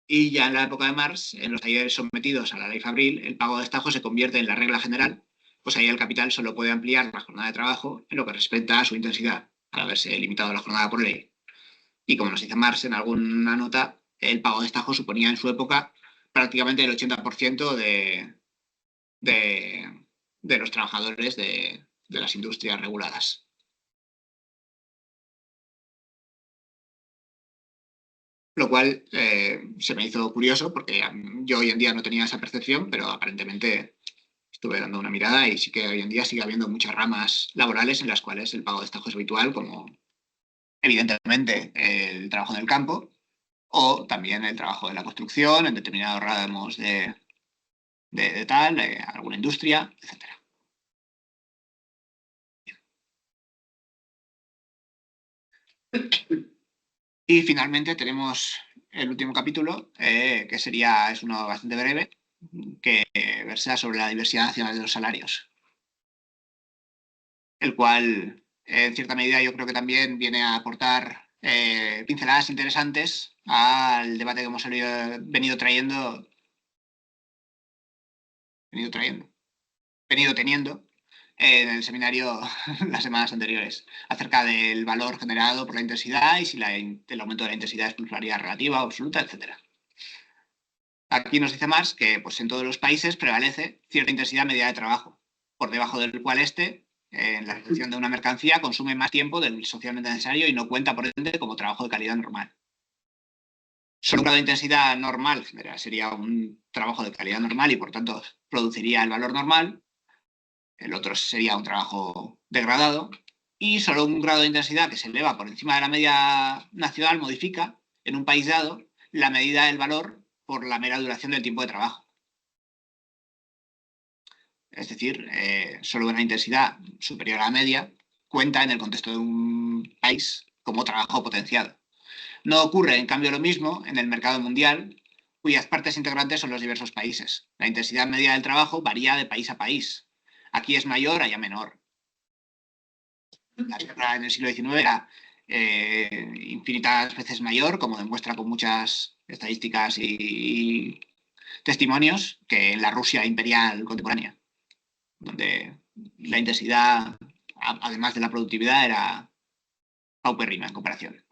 Y ya en la época de Marx, en los talleres sometidos a la ley Fabril, el pago de destajo se convierte en la regla general, pues ahí el capital solo puede ampliar la jornada de trabajo en lo que respecta a su intensidad, al haberse limitado la jornada por ley. Y como nos dice Marx en alguna nota, el pago de destajo suponía en su época prácticamente el 80% de los trabajadores de las industrias reguladas. Lo cual se me hizo curioso porque yo hoy en día no tenía esa percepción, pero aparentemente estuve dando una mirada y sí que hoy en día sigue habiendo muchas ramas laborales en las cuales el pago de destajo es habitual, como evidentemente el trabajo en el campo o también el trabajo de la construcción en determinados ramos de alguna industria, etc. Y finalmente tenemos el último capítulo, que es uno bastante breve, que versa sobre la diversidad nacional de los salarios, el cual, en cierta medida, yo creo que también viene a aportar pinceladas interesantes al debate que hemos venido teniendo en el seminario las semanas anteriores, acerca del valor generado por la intensidad y si el aumento de la intensidad es plusvalía relativa o absoluta, etc. Aquí nos dice Marx que pues, en todos los países prevalece cierta intensidad media de trabajo, por debajo del cual en la ejecución de una mercancía, consume más tiempo del socialmente necesario y no cuenta, por ende, como trabajo de calidad normal. Solo un grado de intensidad normal sería un trabajo de calidad normal y, por tanto, produciría el valor normal. El otro sería un trabajo degradado. Y solo un grado de intensidad que se eleva por encima de la media nacional modifica, en un país dado, la medida del valor por la mera duración del tiempo de trabajo. Es decir, solo una intensidad superior a la media cuenta en el contexto de un país como trabajo potenciado. No ocurre, en cambio, lo mismo en el mercado mundial, cuyas partes integrantes son los diversos países. La intensidad media del trabajo varía de país a país. Aquí es mayor, allá menor. La guerra en el siglo XIX era infinitas veces mayor, como demuestra con muchas estadísticas y testimonios, que en la Rusia imperial contemporánea, donde la intensidad, además de la productividad, era paupérrima en comparación.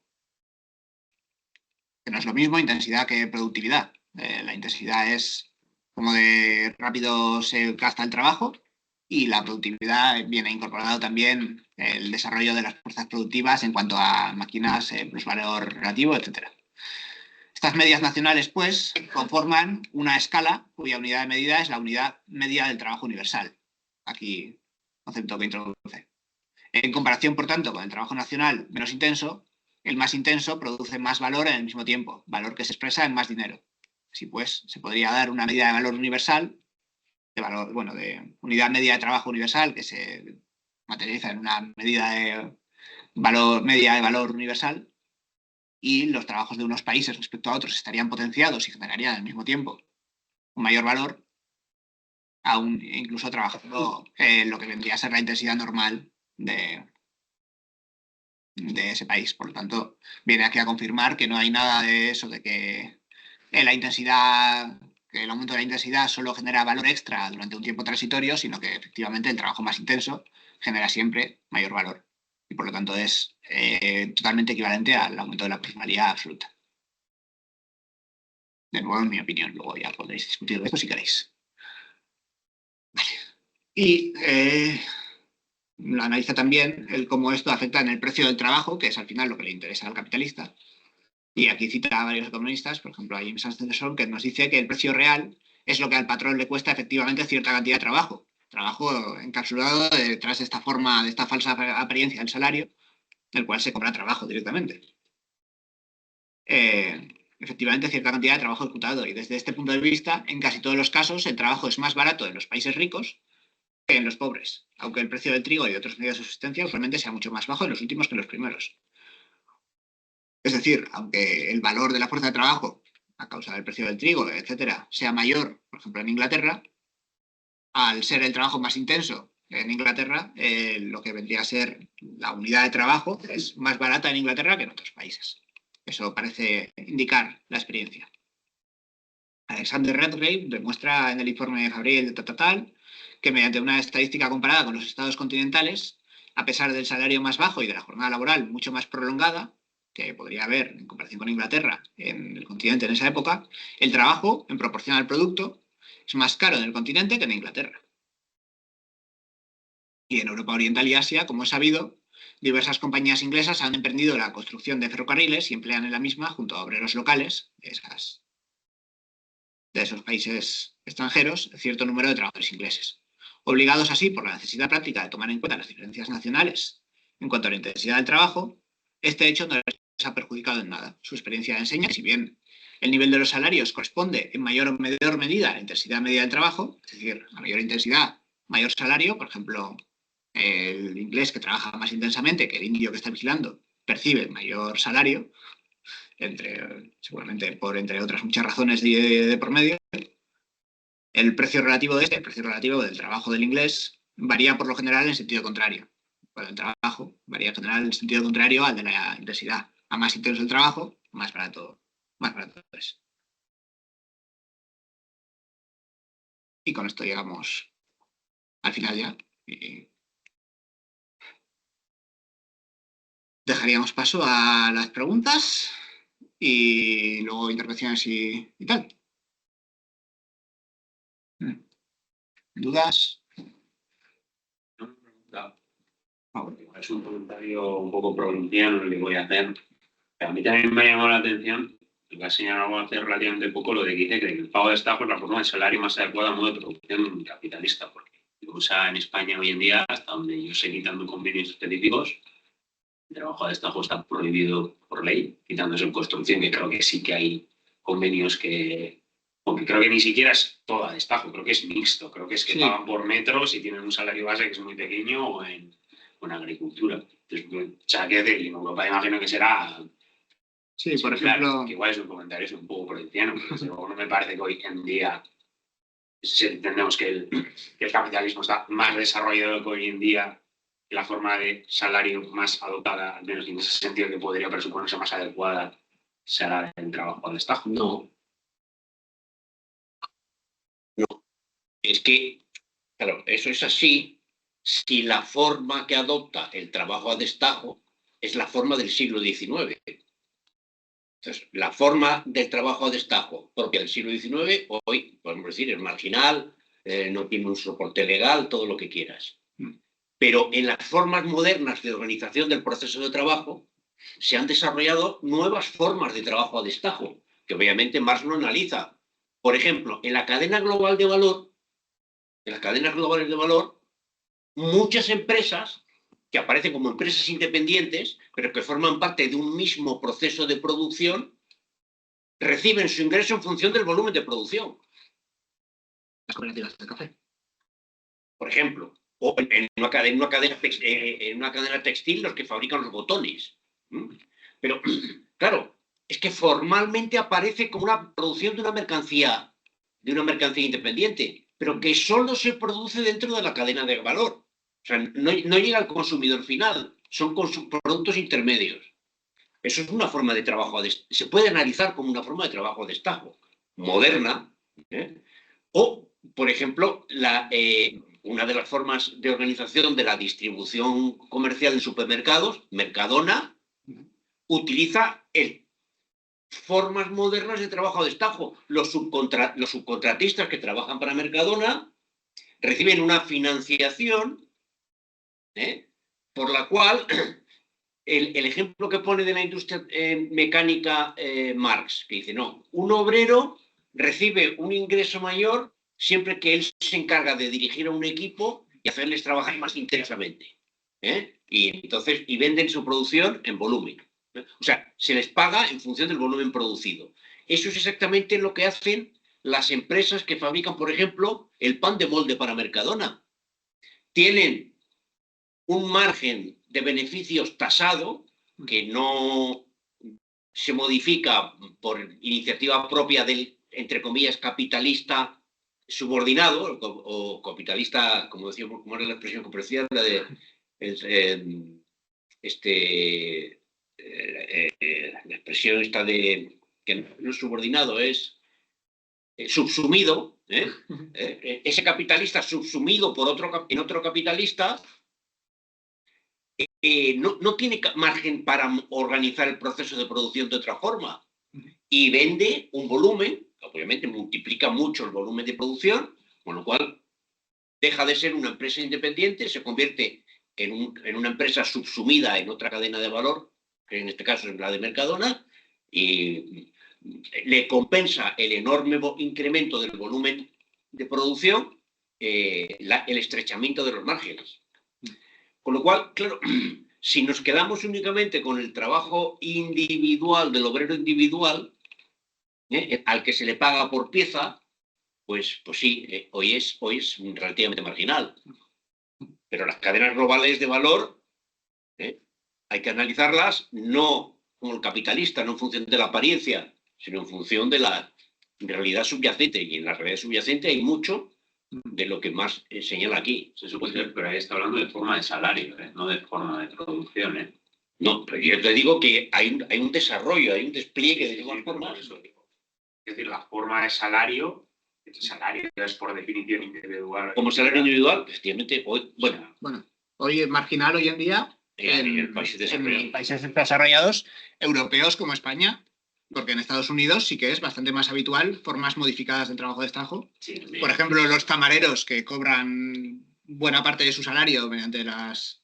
Que no es lo mismo intensidad que productividad. La intensidad es como de rápido se gasta el trabajo y la productividad viene incorporado también el desarrollo de las fuerzas productivas en cuanto a máquinas, plusvalor relativo, etc. Estas medias nacionales, pues, conforman una escala cuya unidad de medida es la unidad media del trabajo universal. Aquí, concepto que introduce. En comparación, por tanto, con el trabajo nacional menos intenso, el más intenso produce más valor en el mismo tiempo, valor que se expresa en más dinero. Así pues, se podría dar una medida de valor universal, de unidad media de trabajo universal, que se materializa en una medida de media de valor universal, y los trabajos de unos países respecto a otros estarían potenciados y generarían al mismo tiempo un mayor valor, aún incluso trabajando en lo que vendría a ser la intensidad normal de ese país. Por lo tanto, viene aquí a confirmar que no hay nada de eso de que la intensidad, que el aumento de la intensidad solo genera valor extra durante un tiempo transitorio, sino que efectivamente el trabajo más intenso genera siempre mayor valor. Y por lo tanto es totalmente equivalente al aumento de la personalidad absoluta. De nuevo, en mi opinión, luego ya podréis discutir de esto si queréis. Vale. Y analiza también cómo esto afecta en el precio del trabajo, que es al final lo que le interesa al capitalista. Y aquí cita a varios economistas, por ejemplo a James Anderson, que nos dice que el precio real es lo que al patrón le cuesta efectivamente cierta cantidad de trabajo. Trabajo encapsulado detrás de esta forma, de esta falsa apariencia del salario, del cual se cobra trabajo directamente. Efectivamente, cierta cantidad de trabajo ejecutado. Y desde este punto de vista, en casi todos los casos, el trabajo es más barato en los países ricos que en los pobres, aunque el precio del trigo y de otros medios de subsistencia usualmente sea mucho más bajo en los últimos que en los primeros. Es decir, aunque el valor de la fuerza de trabajo, a causa del precio del trigo, etcétera, sea mayor, por ejemplo, en Inglaterra, al ser el trabajo más intenso en Inglaterra, lo que vendría a ser la unidad de trabajo es más barata en Inglaterra que en otros países. Eso parece indicar la experiencia. Alexander Redgrave demuestra en el informe de Gabriel de Total que mediante una estadística comparada con los estados continentales, a pesar del salario más bajo y de la jornada laboral mucho más prolongada, que podría haber en comparación con Inglaterra en el continente en esa época, el trabajo, en proporción al producto, es más caro en el continente que en Inglaterra. Y en Europa Oriental y Asia, como es sabido, diversas compañías inglesas han emprendido la construcción de ferrocarriles y emplean en la misma, junto a obreros locales de esos países extranjeros, cierto número de trabajadores ingleses, obligados así por la necesidad práctica de tomar en cuenta las diferencias nacionales en cuanto a la intensidad del trabajo. Este hecho no les ha perjudicado en nada. Su experiencia enseña que si bien el nivel de los salarios corresponde en mayor o menor medida a la intensidad media del trabajo, es decir, a mayor intensidad, mayor salario, por ejemplo, el inglés que trabaja más intensamente que el indio que está vigilando percibe mayor salario, seguramente entre otras muchas razones de por medio. El precio relativo el precio relativo del trabajo del inglés, varía por lo general en sentido contrario. Bueno, el trabajo varía en general en sentido contrario al de la intensidad. A más intenso el trabajo, más barato es. Y con esto llegamos al final ya. Y dejaríamos paso a las preguntas y luego intervenciones y tal. ¿Dudas? Es un comentario un poco provinciano el que voy a hacer. A mí también me ha llamado la atención, lo que ha señalado hace relativamente poco, lo de que dice que el pago de destajo es la forma de salario más adecuada a modo de producción capitalista, porque lo usa en España hoy en día, hasta donde yo sé, quitando convenios específicos, el trabajo a destajo está prohibido por ley, quitándose en construcción, que creo que sí que hay convenios que, aunque creo que ni siquiera es todo a destajo, creo que es mixto, creo que es que pagan por metros y tienen un salario base que es muy pequeño o en agricultura. Entonces, o sea, quiero decir, en Europa imagino que será... Sí, por ejemplo... Claro, que igual es un comentario es un poco provinciano, pero luego no me parece que hoy en día, si entendemos que el capitalismo está más desarrollado que hoy en día, la forma de salario más adoptada, al menos en ese sentido que podría presuponerse más adecuada, será el trabajo a destajo. No. Es que, claro, eso es así si la forma que adopta el trabajo a destajo es la forma del siglo XIX. Entonces, la forma del trabajo a destajo propia del siglo XIX, hoy, podemos decir, es marginal, no tiene un soporte legal, todo lo que quieras. Pero en las formas modernas de organización del proceso de trabajo se han desarrollado nuevas formas de trabajo a destajo, que obviamente Marx no analiza. Por ejemplo, en la cadena global de valor, en las cadenas globales de valor, muchas empresas que aparecen como empresas independientes, pero que forman parte de un mismo proceso de producción, reciben su ingreso en función del volumen de producción. Las cooperativas de café. Por ejemplo, o en una cadena textil los que fabrican los botones. Pero, claro, es que formalmente aparece como una producción de una mercancía independiente, pero que solo se produce dentro de la cadena de valor. O sea, no llega al consumidor final, son productos intermedios. Eso es una forma de trabajo, se puede analizar como una forma de trabajo a destajo, moderna, ¿eh? O, por ejemplo, una de las formas de organización de la distribución comercial en supermercados, Mercadona, utiliza formas modernas de trabajo a destajo. Los subcontratistas que trabajan para Mercadona reciben una financiación, por la cual el ejemplo que pone de la industria mecánica Marx, que dice, no, un obrero recibe un ingreso mayor siempre que él se encarga de dirigir a un equipo y hacerles trabajar más intensamente. Y venden su producción en volumen. O sea, se les paga en función del volumen producido. Eso es exactamente lo que hacen las empresas que fabrican, por ejemplo, el pan de molde para Mercadona. Tienen un margen de beneficios tasado que no se modifica por iniciativa propia del, entre comillas, capitalista subordinado o capitalista, como decíamos, como era la expresión comercial, la de la expresión esta de que no es subordinado, es subsumido, ese capitalista subsumido por otro capitalista no tiene margen para organizar el proceso de producción de otra forma y vende un volumen, obviamente multiplica mucho el volumen de producción, con lo cual deja de ser una empresa independiente, se convierte en una empresa subsumida en otra cadena de valor, que en este caso es la de Mercadona, y le compensa el enorme incremento del volumen de producción el estrechamiento de los márgenes. Con lo cual, claro, si nos quedamos únicamente con el trabajo individual del obrero individual, al que se le paga por pieza, pues sí, hoy es relativamente marginal. Pero las cadenas globales de valor hay que analizarlas no como el capitalista, no en función de la apariencia, sino en función de la realidad subyacente. Y en la realidad subyacente hay mucho de lo que más señala aquí. Se supone, pero ahí está hablando de forma de salario, no de forma de producción. No, pero yo te digo que hay un desarrollo, hay un despliegue de nuevas formas. Es decir, la forma de salario es por definición individual. Como salario individual, efectivamente, hoy es marginal hoy en día en países desarrollados, europeos como España, porque en Estados Unidos sí que es bastante más habitual formas modificadas del trabajo de destajo. Sí, por ejemplo, los camareros que cobran buena parte de su salario mediante las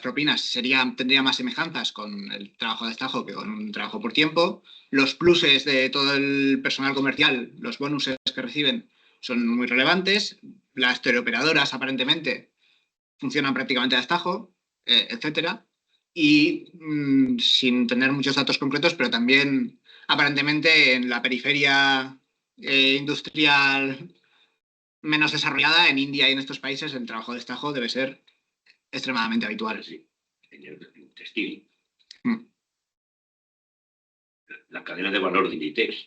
propinas tendrían más semejanzas con el trabajo de destajo que con un trabajo por tiempo. Los pluses de todo el personal comercial, los bonuses que reciben, son muy relevantes. Las teleoperadoras, aparentemente, funcionan prácticamente a destajo, etcétera. Y sin tener muchos datos concretos, pero también aparentemente en la periferia industrial menos desarrollada, en India y en estos países, el trabajo de destajo debe ser extremadamente habitual. Sí. El textil. La cadena de valor de Inditex. O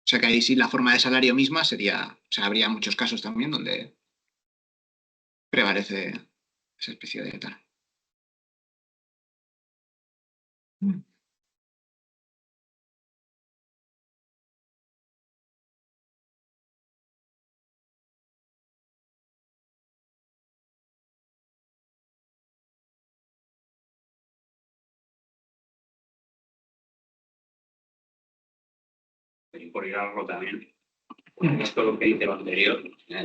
sea que ahí sí la forma de salario misma sería, o sea, habría muchos casos también donde prevalece esa especie de tal. Y por ir a algo también, esto lo que dice lo anterior, a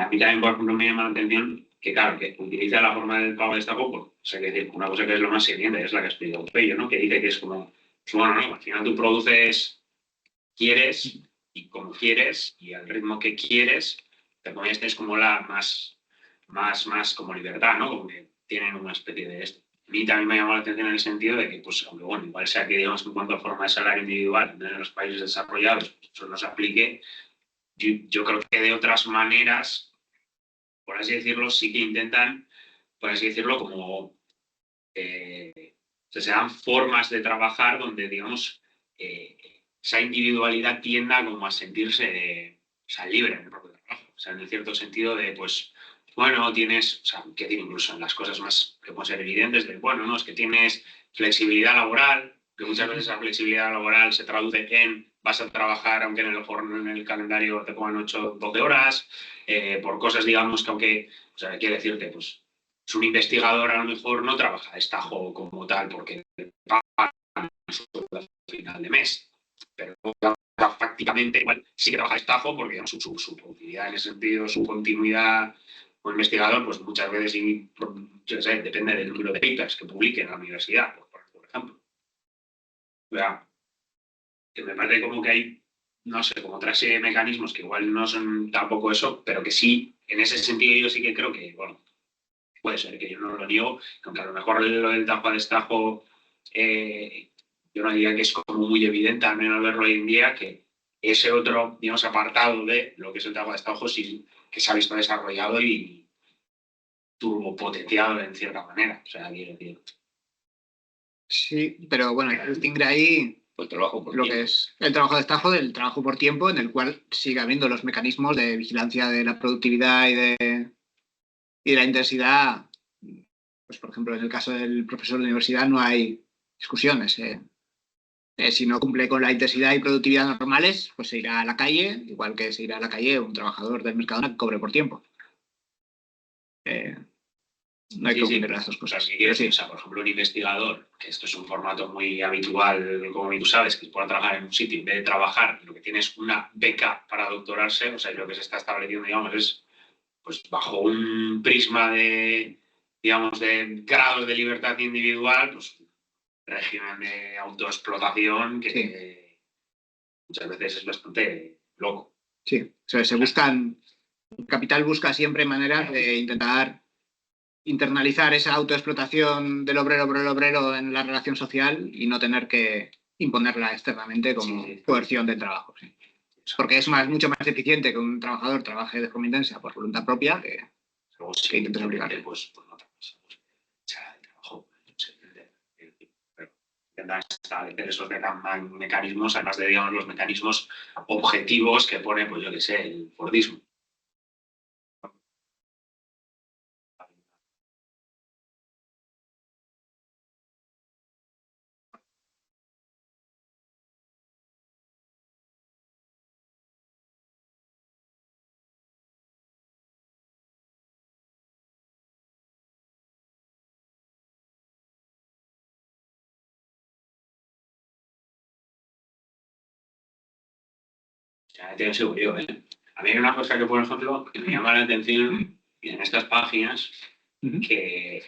mí también, por ejemplo, me llama la atención que, claro, que utiliza la forma del pago de destajo, pues, o sea, que decir, una cosa que es lo más evidente, es la que ha explicado Pello, ¿no? Que dice que es como, bueno, no, al final tú produces, quieres, y como quieres, y al ritmo que quieres, te pones, es como la más como libertad, ¿no? Como que tienen una especie de esto. A mí también me llamó la atención en el sentido de que, pues, aunque bueno, igual sea que, digamos, en cuanto a forma de salario individual en los países desarrollados, pues, eso no se aplique, yo creo que de otras maneras, por así decirlo, sí que intentan, por así decirlo, como se dan formas de trabajar donde, digamos, esa individualidad tienda como a sentirse sea, libre en el propio trabajo. O sea, en el cierto sentido de, pues, bueno, tienes, o sea, que tiene incluso en las cosas más que pueden ser evidentes, de, bueno, no, es que tienes flexibilidad laboral, que muchas veces esa flexibilidad laboral se traduce en vas a trabajar, aunque en el calendario te pongan 8 12 horas, por cosas, digamos, que aunque, o sea, quiere decirte, pues, es un investigador a lo mejor no trabaja a destajo como tal porque pagan su sueldo al final de mes, pero prácticamente igual sí que trabaja a destajo porque digamos, su productividad en ese sentido, su continuidad como investigador, pues muchas veces, yo sé, depende del número de papers que publique en la universidad, por ejemplo. O sea, que me parece como que hay, no sé, como otra serie de mecanismos que igual no son tampoco eso, pero que sí, en ese sentido yo sí que creo que, bueno, puede ser que yo no lo niego, aunque a lo mejor lo del tajo a destajo, yo no diría que es como muy evidente, al menos verlo hoy en día, que ese otro, digamos, apartado de lo que es el tajo a destajo sí que se ha visto desarrollado y turbopotenciado en cierta manera. O sea, quiero decir. Sí, pero bueno, hay que distinguir ahí Pues trabajo por lo tiempo. que es el trabajo de destajo del trabajo por tiempo, en el cual sigue habiendo los mecanismos de vigilancia de la productividad y de la intensidad. Pues, por ejemplo, en el caso del profesor de universidad no hay discusiones. Si no cumple con la intensidad y productividad normales, pues se irá a la calle, igual que se irá a la calle un trabajador del Mercadona que cobre por tiempo. No hay que Sí, confundir sí, las dos cosas. claro, ¿qué Pero quieres decir? O sí, sea, por ejemplo, un investigador, que esto es un formato muy habitual, como tú sabes, que es para trabajar en un sitio, en vez de trabajar, lo que tiene es una beca para doctorarse, o sea, lo que se está estableciendo, digamos, es pues bajo un prisma de, digamos, de grados de libertad individual, pues un régimen de autoexplotación que sí, muchas veces es bastante loco. sí. O sea, se buscan, el capital busca siempre maneras de intentar internalizar esa autoexplotación del obrero por el obrero en la relación social y no tener que imponerla externamente como Sí, coerción del trabajo. Sí. Porque es mucho más eficiente que un trabajador trabaje de forma intensa por voluntad propia luego que sí, intentes obligarle. pues no otra cosa. Pues, echar de trabajo, no sé, pero intentar establecer esos mecanismos, además de, digamos, los mecanismos objetivos que pone, pues yo qué sé, el Fordismo. Ya te lo sigo yo, ¿eh? A mí hay una cosa que, por ejemplo, que me llama la atención en estas páginas, que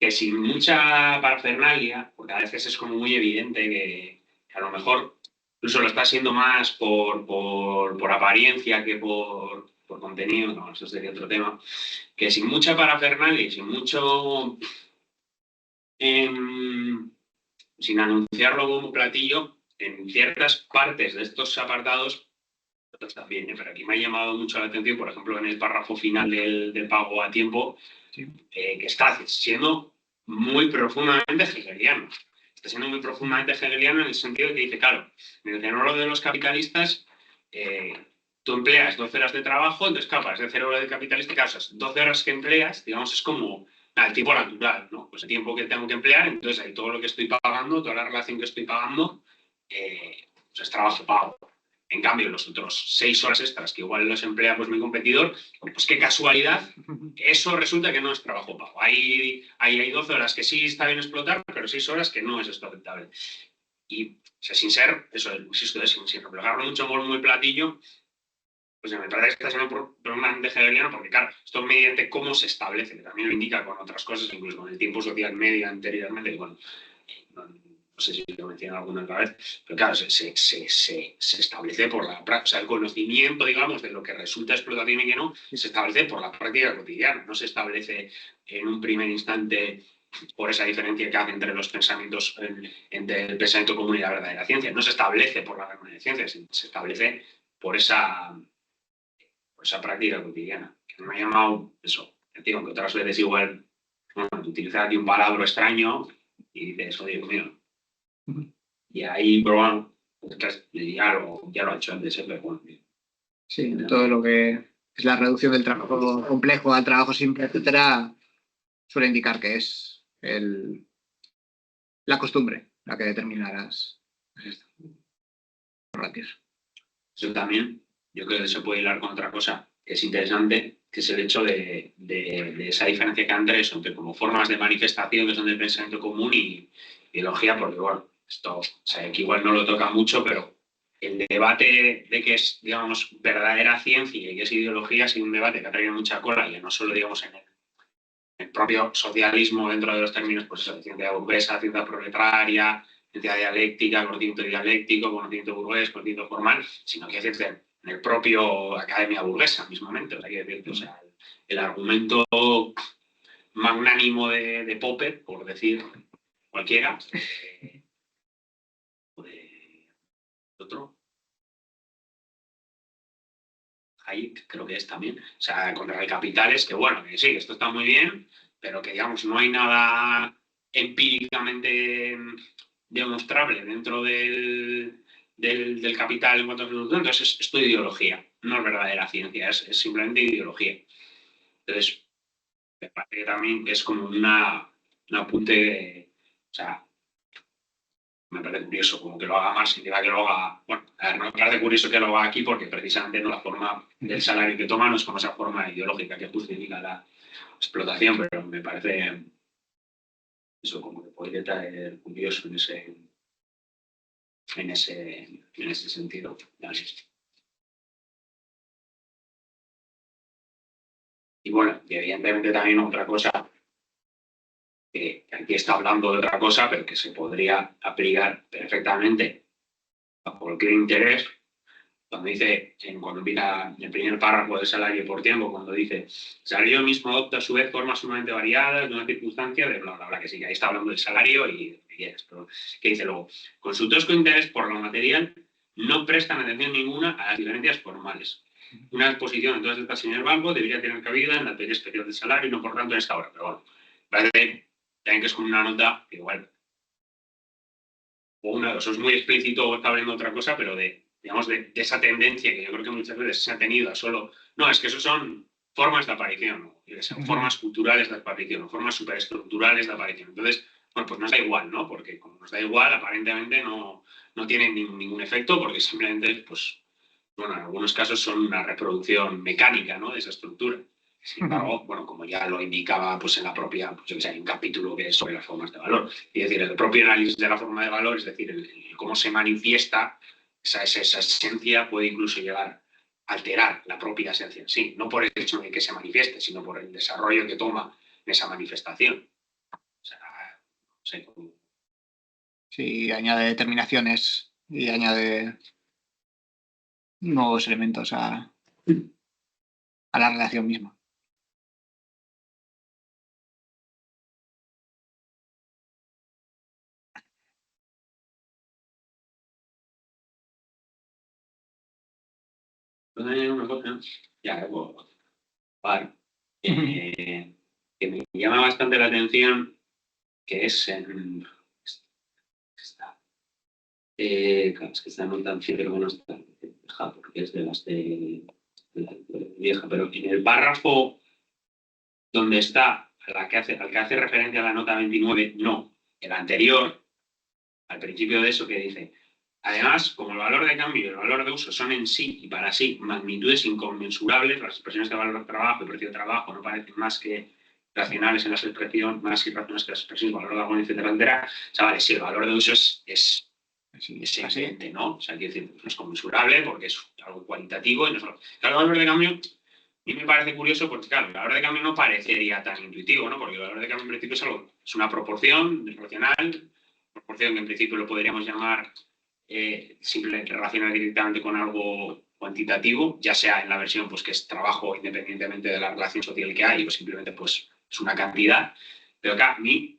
sin mucha parafernalia, porque a veces es como muy evidente que a lo mejor incluso lo está haciendo más por apariencia que por contenido, no, eso sería otro tema, que sin mucha parafernalia y sin mucho, sin anunciarlo como un platillo, en ciertas partes de estos apartados, otros también, pero aquí me ha llamado mucho la atención, por ejemplo, en el párrafo final del pago a tiempo, Sí. que está siendo muy profundamente hegeliano. Está siendo muy profundamente hegeliano en el sentido de que dice, claro, en el tenor de los capitalistas, tú empleas 12 horas de trabajo, entonces capas de 0 horas de capitalista, claro, esas 12 horas que empleas, digamos, es como el tiempo natural, ¿no? Pues el tiempo que tengo que emplear, entonces ahí todo lo que estoy pagando, toda la relación que estoy pagando, pues es trabajo pago. En cambio, los otros 6 horas extras que igual los emplea pues mi competidor, pues qué casualidad, eso resulta que no es trabajo pago. Ahí hay 12 horas que sí está bien explotar, pero 6 horas que no es esto aceptable. Y, o sea, sin ser, eso, insisto, sin reflejarlo mucho por muy platillo, pues me parece que está siendo profundamente hegeliano, porque claro, esto mediante cómo se establece, que también lo indica con otras cosas, incluso con el tiempo social medio anteriormente, bueno, no sé si lo mencioné alguna otra vez, pero claro, se establece por la práctica, o sea, el conocimiento, digamos, de lo que resulta explotación y que no, se establece por la práctica cotidiana, no se establece en un primer instante por esa diferencia que hace entre los pensamientos, entre el pensamiento común y la verdadera ciencia, no se establece por la verdadera ciencia, se establece por esa práctica cotidiana. Que me ha llamado eso, digo, que otras veces igual, bueno, utilizar aquí un palabra extraño y dices, oh Dios mío. Y ahí, pero bueno, ya lo ha hecho antes, pero bueno. Sí, todo lo que es la reducción del trabajo complejo al trabajo simple, etcétera, suele indicar que es la costumbre la que determina los ratios. Eso también, yo creo que se puede hilar con otra cosa que es interesante, que es el hecho de esa diferencia que hay entre como formas de manifestación que son del pensamiento común y ideología, porque bueno, esto, o sea, aquí igual no lo toca mucho, pero el debate de qué es, digamos, verdadera ciencia y qué es ideología ha sido un debate que ha traído mucha cola, y no solo, digamos, en el propio socialismo dentro de los términos, pues eso, ciencia burguesa, ciencia proletaria, ciencia dialéctica, conocimiento dialéctico, conocimiento burgués, conocimiento formal, sino que es en el propio academia burguesa mismamente. O sea, que decir, o sea, el argumento magnánimo de Popper, por decir cualquiera, o de otro, Hayek creo que es también, o sea, contra el capital es que, bueno, que sí, esto está muy bien, pero que, digamos, no hay nada empíricamente demostrable dentro del capital en cuanto a producción. Entonces, esto es ideología, no es verdadera ciencia, es simplemente ideología. Entonces, me parece que también es como un apunte, o sea, me parece curioso como que lo haga más y diga que lo haga. Bueno, a ver, no me parece curioso que lo haga aquí porque precisamente no la forma del salario que toma no es como esa forma ideológica que justifica la explotación, pero me parece eso como que podría traer curioso en ese sentido. Y bueno, y evidentemente también otra cosa, que aquí está hablando de otra cosa, pero que se podría aplicar perfectamente a cualquier interés, cuando dice, cuando mira el primer párrafo del salario por tiempo, cuando dice, salario mismo adopta a su vez formas sumamente variadas de una circunstancia de bla, bla, bla, que sí, ahí está hablando del salario y esto, que dice luego, consultores con interés por lo material no prestan atención ninguna a las diferencias formales. Una exposición entonces de esta en el banco debería tener cabida en la teoría especial del salario y no por tanto en esta obra, pero bueno, parece también que es como una nota que igual, o una, eso es muy explícito o está hablando otra cosa, pero digamos, de esa tendencia que yo creo que muchas veces se ha tenido a solo, no, es que eso son formas de aparición, ¿no? Son formas culturales de aparición, o formas superestructurales de aparición. Entonces, bueno, pues nos da igual, ¿no? Porque como nos da igual, aparentemente no tiene ningún efecto, porque simplemente, pues, bueno, en algunos casos son una reproducción mecánica, ¿no? De esa estructura. Sin embargo, bueno, como ya lo indicaba pues en la propia, pues yo que sé, hay un capítulo que es sobre las formas de valor. Es decir, el propio análisis de la forma de valor, es decir, cómo se manifiesta esa esencia, puede incluso llegar a alterar la propia esencia en sí, no por el hecho de que se manifieste, sino por el desarrollo que toma en esa manifestación. O sea, no sé cómo. Sí, añade determinaciones y añade nuevos elementos a la relación misma. Una cosa, ya, vale, que me llama bastante la atención, que es en. Claro, es que esta nota creo que no está dejada porque es de las de la vieja, pero en el párrafo donde está, al que hace referencia a la nota 29, no, el anterior, al principio de eso que dice, además, como el valor de cambio y el valor de uso son en sí y para sí magnitudes inconmensurables, las expresiones de valor de trabajo y precio de trabajo no parecen más que racionales en las expresiones, más irracionales que las expresiones, valor de agua, etcétera, etcétera. O sea, vale, sí, el valor de uso es evidente, ¿no? O sea, quiero decir, no es conmensurable porque es algo cualitativo y no solo. Claro, el valor de cambio, a mí me parece curioso porque, claro, el valor de cambio no parecería tan intuitivo, ¿no? Porque el valor de cambio en principio es una proporción racional, proporción que en principio lo podríamos llamar simplemente relacionar directamente con algo cuantitativo, ya sea en la versión pues que es trabajo independientemente de la relación social que hay, o simplemente pues es una cantidad. Pero acá, a mí,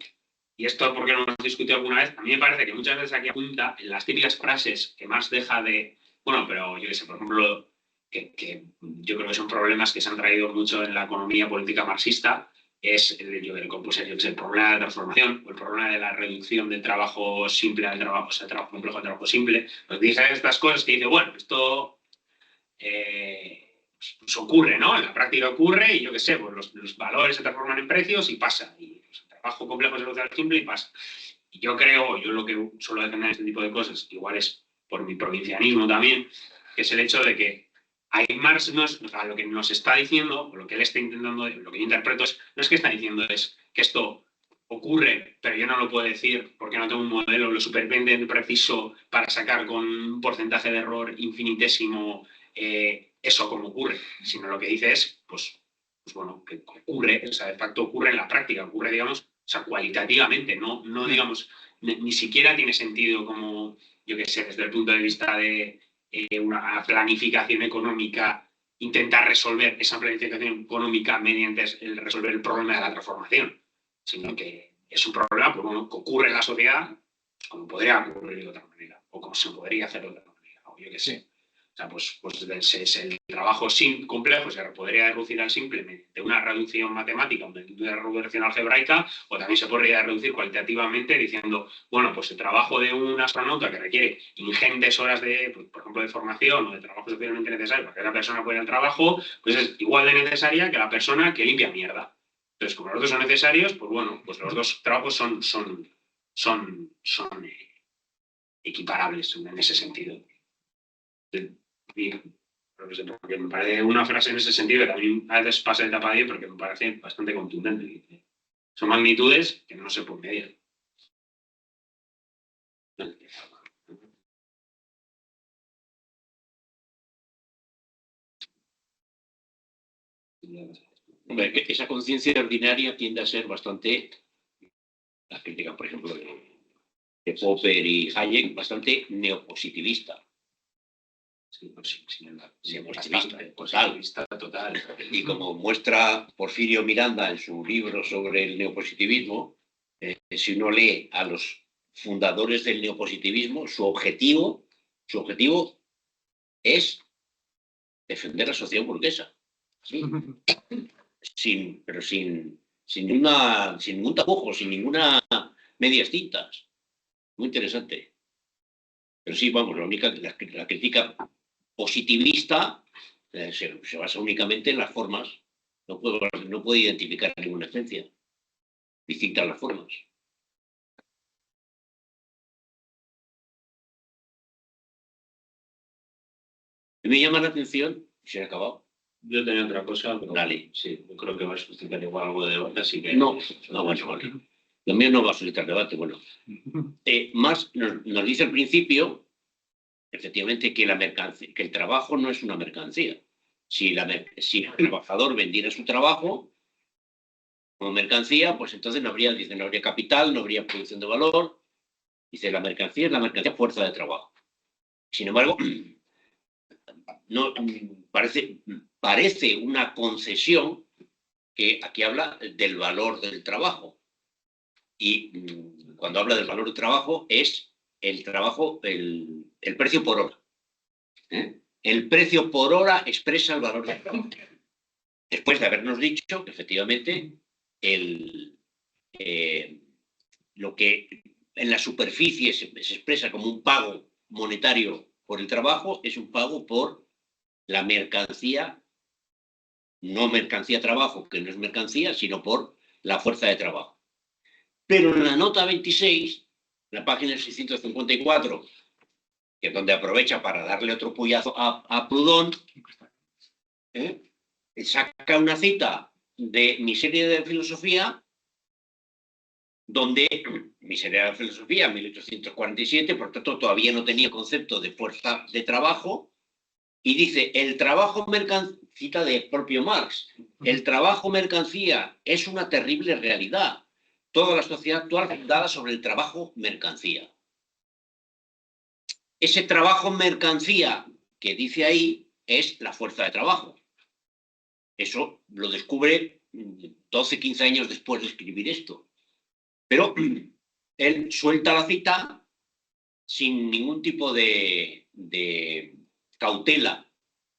y esto porque lo hemos discutido alguna vez, a mí me parece que muchas veces aquí apunta en las típicas frases que más deja de. Bueno, pero yo qué sé, por ejemplo, que yo creo que son problemas que se han traído mucho en la economía política marxista, es el problema de la transformación o el problema de la reducción del trabajo simple al trabajo, o sea, el trabajo complejo al trabajo simple. Pues dice estas cosas que dice, bueno, esto pues ocurre, ¿no? En la práctica ocurre y yo qué sé, pues los valores se transforman en precios y pasa. Y pues, el trabajo complejo se reduce al simple y pasa. Y yo lo que suelo defender este tipo de cosas, igual es por mi provincianismo también, que es el hecho de que ahí Marx no es, o sea, lo que nos está diciendo, o lo que él está intentando, lo que yo interpreto es, no es que está diciendo es que esto ocurre, pero yo no lo puedo decir porque no tengo un modelo lo superviviente preciso para sacar con un porcentaje de error infinitésimo eso como ocurre, sino lo que dice es, pues bueno, que ocurre, o sea, de facto ocurre en la práctica, ocurre, digamos, o sea, cualitativamente, no digamos, ni siquiera tiene sentido como, yo qué sé, desde el punto de vista de una planificación económica, intentar resolver esa planificación económica mediante resolver el problema de la transformación, sino que es un problema pues, bueno, que ocurre en la sociedad, pues, como podría ocurrir de otra manera, o como se podría hacer de otra manera, o yo qué sé. O sea, pues el trabajo complejo se podría reducir al simple mediante una reducción matemática, una reducción algebraica, o también se podría reducir cualitativamente diciendo, bueno, pues el trabajo de un astronauta que requiere ingentes horas de, pues, por ejemplo, de formación o de trabajo socialmente necesario para que la persona pueda ir al trabajo, pues es igual de necesaria que la persona que limpia mierda. Entonces, como los dos son necesarios, pues bueno, pues los dos trabajos son equiparables en ese sentido. Porque me parece una frase en ese sentido que también a veces pasa de tapadillo, porque me parece bastante contundente. Son magnitudes que no se pueden medir. Hombre, esa conciencia ordinaria tiende a ser bastante, las críticas, por ejemplo, de Popper y Hayek, bastante neopositivista. Neopositivista total. Y como muestra Porfirio Miranda en su libro sobre el neopositivismo, si uno lee a los fundadores del neopositivismo, su objetivo es defender la sociedad burguesa. ¿Sí? Pero sin ningún tapujo, sin ninguna medias tintas. Muy interesante. Pero sí, vamos, la crítica positivista se basa únicamente en las formas. No puede identificar ninguna esencia distinta a las formas. Me llama la atención, se ha acabado. Yo tenía otra cosa, pero dale. Sí, yo creo que va a suscitar igual algo de debate, así que... No, bueno, vale. Lo mío no va a suscitar debate, bueno. Marx nos dice al principio, efectivamente, que el trabajo no es una mercancía. Si el trabajador vendiera su trabajo como mercancía, pues entonces no habría capital, no habría producción de valor. Dice, la mercancía es la mercancía fuerza de trabajo. Sin embargo, no parece una concesión que aquí habla del valor del trabajo. Y cuando habla del valor del trabajo es el trabajo, el precio por hora. El precio por hora expresa el valor del trabajo. Después de habernos dicho que efectivamente lo que en la superficie se expresa como un pago monetario por el trabajo es un pago por la mercancía, no mercancía trabajo, que no es mercancía, sino por la fuerza de trabajo. Pero en la nota 26, la página 654, que es donde aprovecha para darle otro puyazo a Proudhon, saca una cita de Miseria de Filosofía, donde Miseria de la Filosofía, 1847, por tanto todavía no tenía concepto de fuerza de trabajo, y dice, el trabajo cita de propio Marx, el trabajo mercancía es una terrible realidad. Toda la sociedad actual fundada sobre el trabajo mercancía. Ese trabajo mercancía que dice ahí es la fuerza de trabajo. Eso lo descubre 12, 15 años después de escribir esto. Pero él suelta la cita sin ningún tipo de cautela.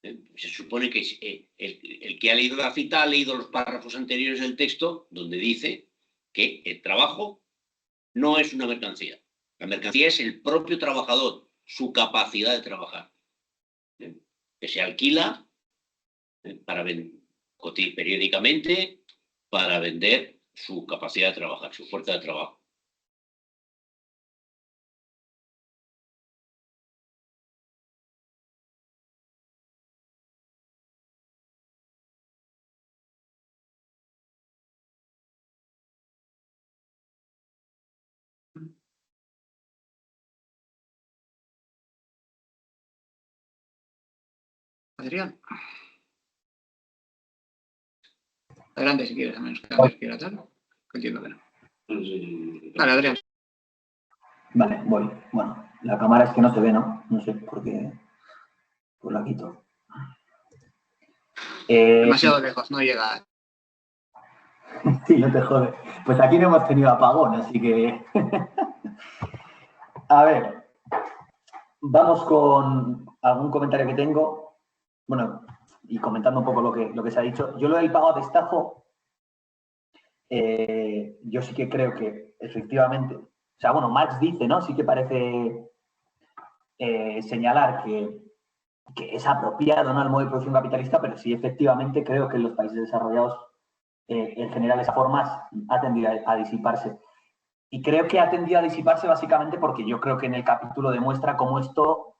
Se supone que el que ha leído la cita ha leído los párrafos anteriores del texto donde dice que el trabajo no es una mercancía. La mercancía es el propio trabajador, su capacidad de trabajar. que se alquila para periódicamente para vender su capacidad de trabajar, su fuerza de trabajo. Adrián. Adelante si quieres, a menos que Andrés quiera tal. Entiendo que no. Vale, Adrián. Vale, voy. Bueno, la cámara es que no se ve, ¿no? No sé por qué. Pues la quito. Demasiado lejos, no llega. Sí, no te jode. Pues aquí no hemos tenido apagón, así que... A ver, vamos con algún comentario que tengo. Bueno, y comentando un poco lo que se ha dicho. Yo lo del pago a destajo, yo sí que creo que efectivamente... O sea, bueno, Marx dice, ¿no? Sí que parece señalar que es apropiado, ¿no?, el modo de producción capitalista, pero sí efectivamente creo que en los países desarrollados en general esa forma ha tendido a disiparse. Y creo que ha tendido a disiparse básicamente porque yo creo que en el capítulo demuestra cómo esto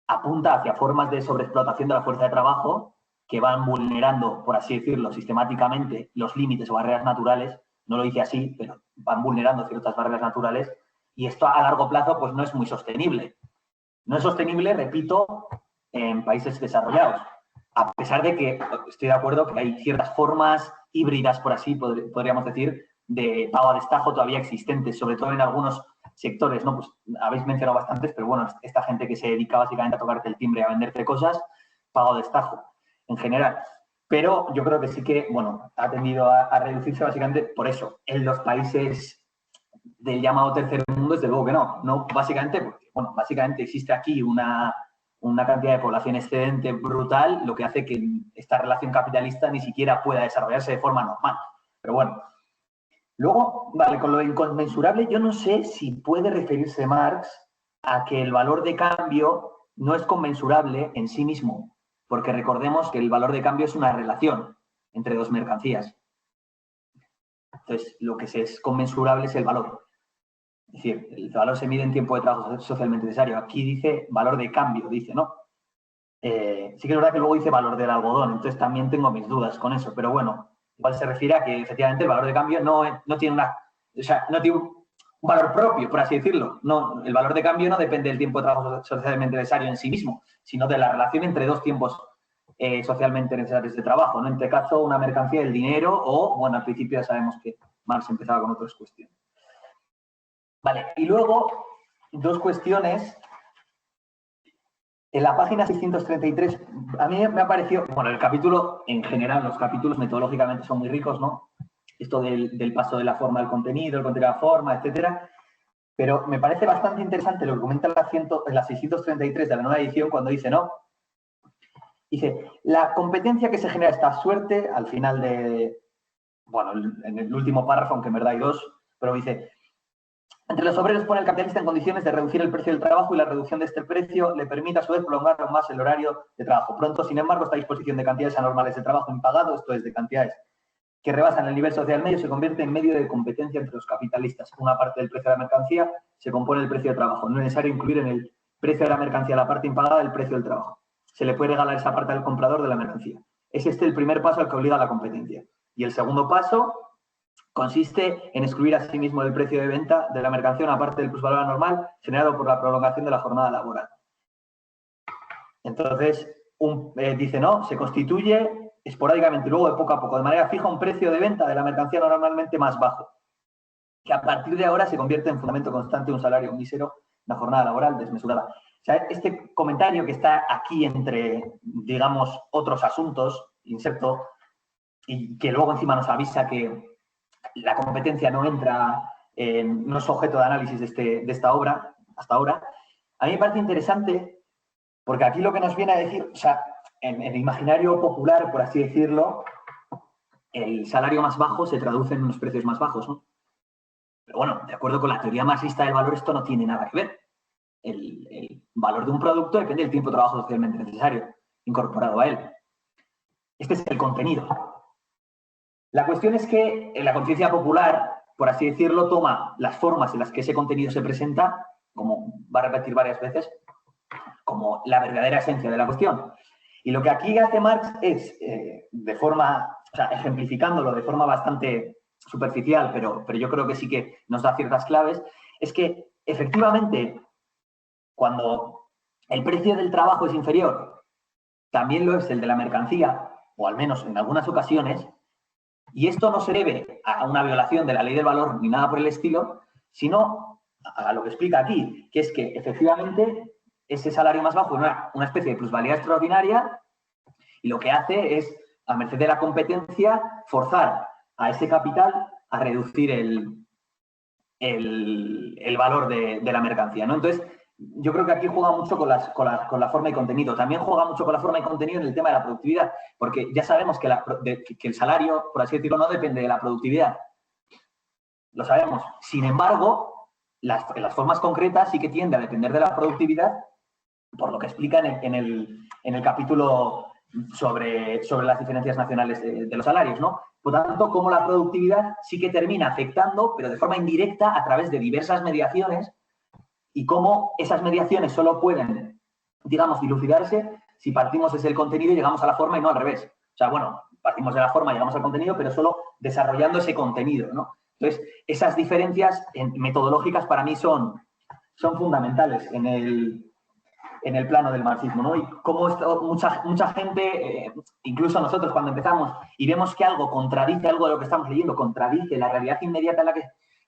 apunta hacia formas de sobreexplotación de la fuerza de trabajo que van vulnerando, por así decirlo, sistemáticamente los límites o barreras naturales. No lo dice así, pero van vulnerando ciertas barreras naturales y esto a largo plazo pues no es muy sostenible. No es sostenible, repito, en países desarrollados. A pesar de que estoy de acuerdo que hay ciertas formas híbridas, por así podríamos decir, de pago a destajo todavía existentes, sobre todo en algunos sectores, ¿no? Pues habéis mencionado bastantes, pero bueno, esta gente que se dedica básicamente a tocarte el timbre y a venderte cosas, pago a destajo en general. Pero yo creo que sí que, bueno, ha tendido a reducirse básicamente por eso. En los países del llamado tercer mundo, desde luego que no. No, básicamente, porque, bueno, básicamente existe aquí una cantidad de población excedente brutal, lo que hace que esta relación capitalista ni siquiera pueda desarrollarse de forma normal. Pero bueno. Luego, vale, con lo inconmensurable, yo no sé si puede referirse Marx a que el valor de cambio no es conmensurable en sí mismo, porque recordemos que el valor de cambio es una relación entre dos mercancías. Entonces, lo que es conmensurable es el valor. Es decir, el valor se mide en tiempo de trabajo socialmente necesario. Aquí dice valor de cambio, dice, ¿no? Sí que es verdad que luego dice valor del algodón, entonces también tengo mis dudas con eso, pero bueno, igual se refiere a que efectivamente el valor de cambio no tiene no tiene un valor propio, por así decirlo. No, el valor de cambio no depende del tiempo de trabajo socialmente necesario en sí mismo, sino de la relación entre dos tiempos socialmente necesarios de trabajo, ¿no? En este caso, una mercancía, el dinero o, bueno, al principio ya sabemos que Marx empezaba con otras cuestiones. Vale, y luego, dos cuestiones. En la página 633, a mí me ha parecido, bueno, el capítulo, en general, los capítulos metodológicamente son muy ricos, ¿no? Esto del paso de la forma al contenido, el contenido a la forma, etcétera. Pero me parece bastante interesante lo que comenta en la 633 de la nueva edición cuando dice, ¿no? Dice, la competencia que se genera esta suerte, al final bueno, en el último párrafo, aunque en verdad hay dos, pero dice, entre los obreros pone el capitalista en condiciones de reducir el precio del trabajo y la reducción de este precio le permite a su vez prolongar aún más el horario de trabajo. Pronto, sin embargo, esta disposición de cantidades anormales de trabajo impagado, esto es de cantidades que rebasan el nivel social medio, se convierte en medio de competencia entre los capitalistas. Una parte del precio de la mercancía se compone del precio de trabajo. No es necesario incluir en el precio de la mercancía la parte impagada del precio del trabajo. Se le puede regalar esa parte al comprador de la mercancía. Es este el primer paso al que obliga a la competencia. Y el segundo paso consiste en excluir asimismo del precio de venta de la mercancía una parte del plusvalor anormal generado por la prolongación de la jornada laboral. Entonces, dice, no, se constituye esporádicamente, luego de poco a poco, de manera fija, un precio de venta de la mercancía normalmente más bajo, que a partir de ahora se convierte en fundamento constante de un salario mísero, una jornada laboral desmesurada. O sea, este comentario que está aquí entre, digamos, otros asuntos, inserto, y que luego encima nos avisa que la competencia no entra, no es objeto de análisis de esta obra, hasta ahora, a mí me parece interesante porque aquí lo que nos viene a decir, o sea, en el imaginario popular, por así decirlo, el salario más bajo se traduce en unos precios más bajos, ¿no? Pero bueno, de acuerdo con la teoría marxista del valor, esto no tiene nada que ver. El valor de un producto depende del tiempo de trabajo socialmente necesario. incorporado a él. Este es el contenido. La cuestión es que la conciencia popular, por así decirlo, toma las formas en las que ese contenido se presenta, como va a repetir varias veces, como la verdadera esencia de la cuestión. Y lo que aquí hace Marx es, ejemplificándolo de forma bastante superficial, pero yo creo que sí que nos da ciertas claves, es que efectivamente cuando el precio del trabajo es inferior, también lo es el de la mercancía, o al menos en algunas ocasiones, y esto no se debe a una violación de la ley del valor ni nada por el estilo, sino a lo que explica aquí, que es que efectivamente ese salario más bajo es una especie de plusvalía extraordinaria y lo que hace es, a merced de la competencia, forzar a ese capital a reducir el valor de la mercancía, ¿no? Entonces, yo creo que aquí juega mucho con la forma y contenido. También juega mucho con la forma y contenido en el tema de la productividad, porque ya sabemos que el salario, por así decirlo, no depende de la productividad. Lo sabemos. Sin embargo, las formas concretas sí que tiende a depender de la productividad, por lo que explica en el capítulo sobre las diferencias nacionales de los salarios, ¿no? Por tanto, cómo la productividad sí que termina afectando, pero de forma indirecta, a través de diversas mediaciones, y cómo esas mediaciones solo pueden, digamos, dilucidarse si partimos desde el contenido y llegamos a la forma y no al revés. O sea, bueno, partimos de la forma y llegamos al contenido, pero solo desarrollando ese contenido, ¿no? Entonces, esas diferencias metodológicas para mí son fundamentales en el plano del marxismo, ¿no? Y cómo mucha gente, incluso nosotros cuando empezamos y vemos que algo contradice algo de lo que estamos leyendo, contradice la realidad inmediata en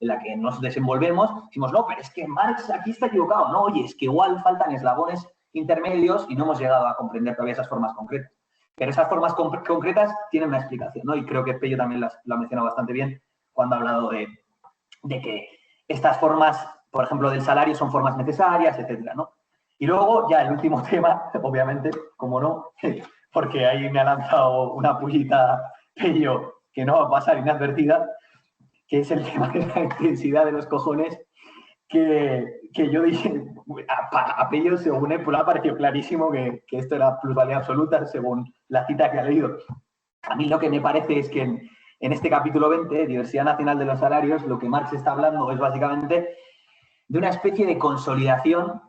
la que nos desenvolvemos, decimos, no, pero es que Marx aquí está equivocado. No, oye, es que igual faltan eslabones intermedios y no hemos llegado a comprender todavía esas formas concretas. Pero esas formas concretas tienen una explicación, ¿no? Y creo que Pello también lo ha mencionado bastante bien cuando ha hablado de que estas formas, por ejemplo, del salario son formas necesarias, etcétera, ¿no? Y luego, ya el último tema, obviamente, como no, porque ahí me ha lanzado una pullita Pello que no va a pasar inadvertida, que es el tema de la intensidad de los cojones, que yo dije, a Pello, según él, pues le ha parecido clarísimo que esto era plusvalía absoluta, según la cita que ha leído. A mí lo que me parece es que en este capítulo 20, Diversidad Nacional de los Salarios, lo que Marx está hablando es básicamente de una especie de consolidación,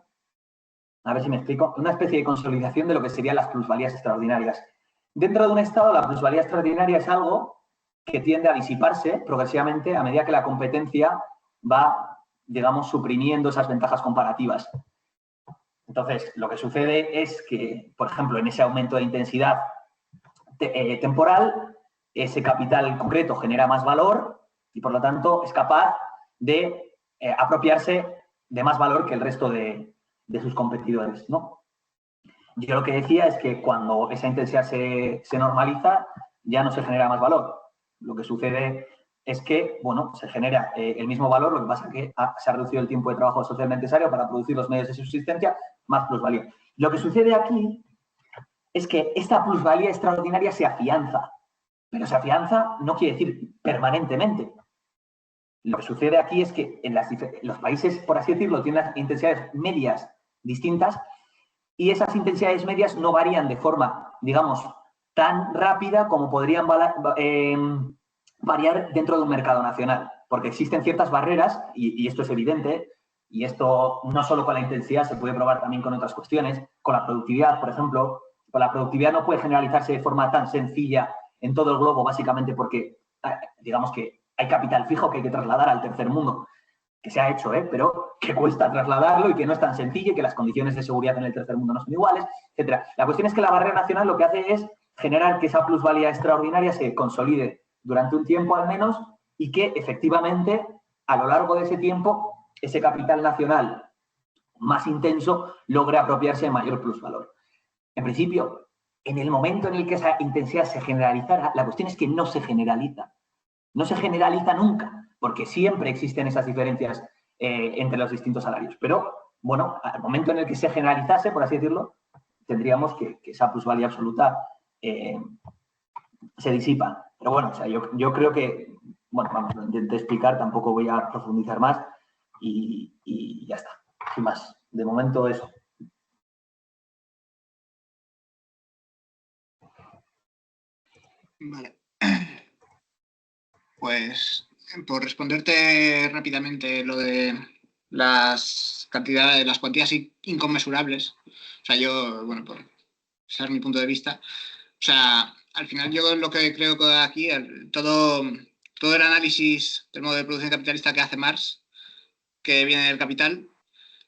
a ver si me explico, una especie de consolidación de lo que serían las plusvalías extraordinarias. Dentro de un Estado, la plusvalía extraordinaria es algo que tiende a disiparse progresivamente a medida que la competencia va, digamos, suprimiendo esas ventajas comparativas. Entonces, lo que sucede es que, por ejemplo, en ese aumento de intensidad temporal, ese capital concreto genera más valor y, por lo tanto, es capaz de apropiarse de más valor que el resto de sus competidores, ¿no? Yo lo que decía es que cuando esa intensidad se normaliza, ya no se genera más valor. Lo que sucede es que, bueno, se genera el mismo valor, lo que pasa es que se ha reducido el tiempo de trabajo socialmente necesario para producir los medios de subsistencia, más plusvalía. Lo que sucede aquí es que esta plusvalía extraordinaria se afianza, pero se afianza no quiere decir permanentemente. Lo que sucede aquí es que en los países, por así decirlo, tienen las intensidades medias distintas y esas intensidades medias no varían de forma, digamos, tan rápida como podrían variar dentro de un mercado nacional, porque existen ciertas barreras, y esto es evidente, y esto no solo con la intensidad, se puede probar también con otras cuestiones, con la productividad, por ejemplo. Con la productividad no puede generalizarse de forma tan sencilla en todo el globo, básicamente porque, digamos que hay capital fijo que hay que trasladar al tercer mundo, que se ha hecho, pero que cuesta trasladarlo y que no es tan sencillo y que las condiciones de seguridad en el tercer mundo no son iguales, etc. La cuestión es que la barrera nacional lo que hace es generar que esa plusvalía extraordinaria se consolide durante un tiempo al menos y que efectivamente a lo largo de ese tiempo ese capital nacional más intenso logre apropiarse de mayor plusvalor. En principio, en el momento en el que esa intensidad se generalizara, la cuestión es que no se generaliza. No se generaliza nunca, porque siempre existen esas diferencias entre los distintos salarios. Pero, bueno, al momento en el que se generalizase, por así decirlo, tendríamos que esa plusvalía absoluta se disipa. Pero bueno, o sea, yo creo que, bueno, vamos, lo intenté explicar, tampoco voy a profundizar más y ya está. Sin más. De momento eso. Vale. Pues por responderte rápidamente lo de las cantidades, las cuantías inconmensurables, o sea, yo, bueno, ese es mi punto de vista. O sea, al final yo lo que creo que aquí, todo el análisis del modo de producción capitalista que hace Marx, que viene del Capital,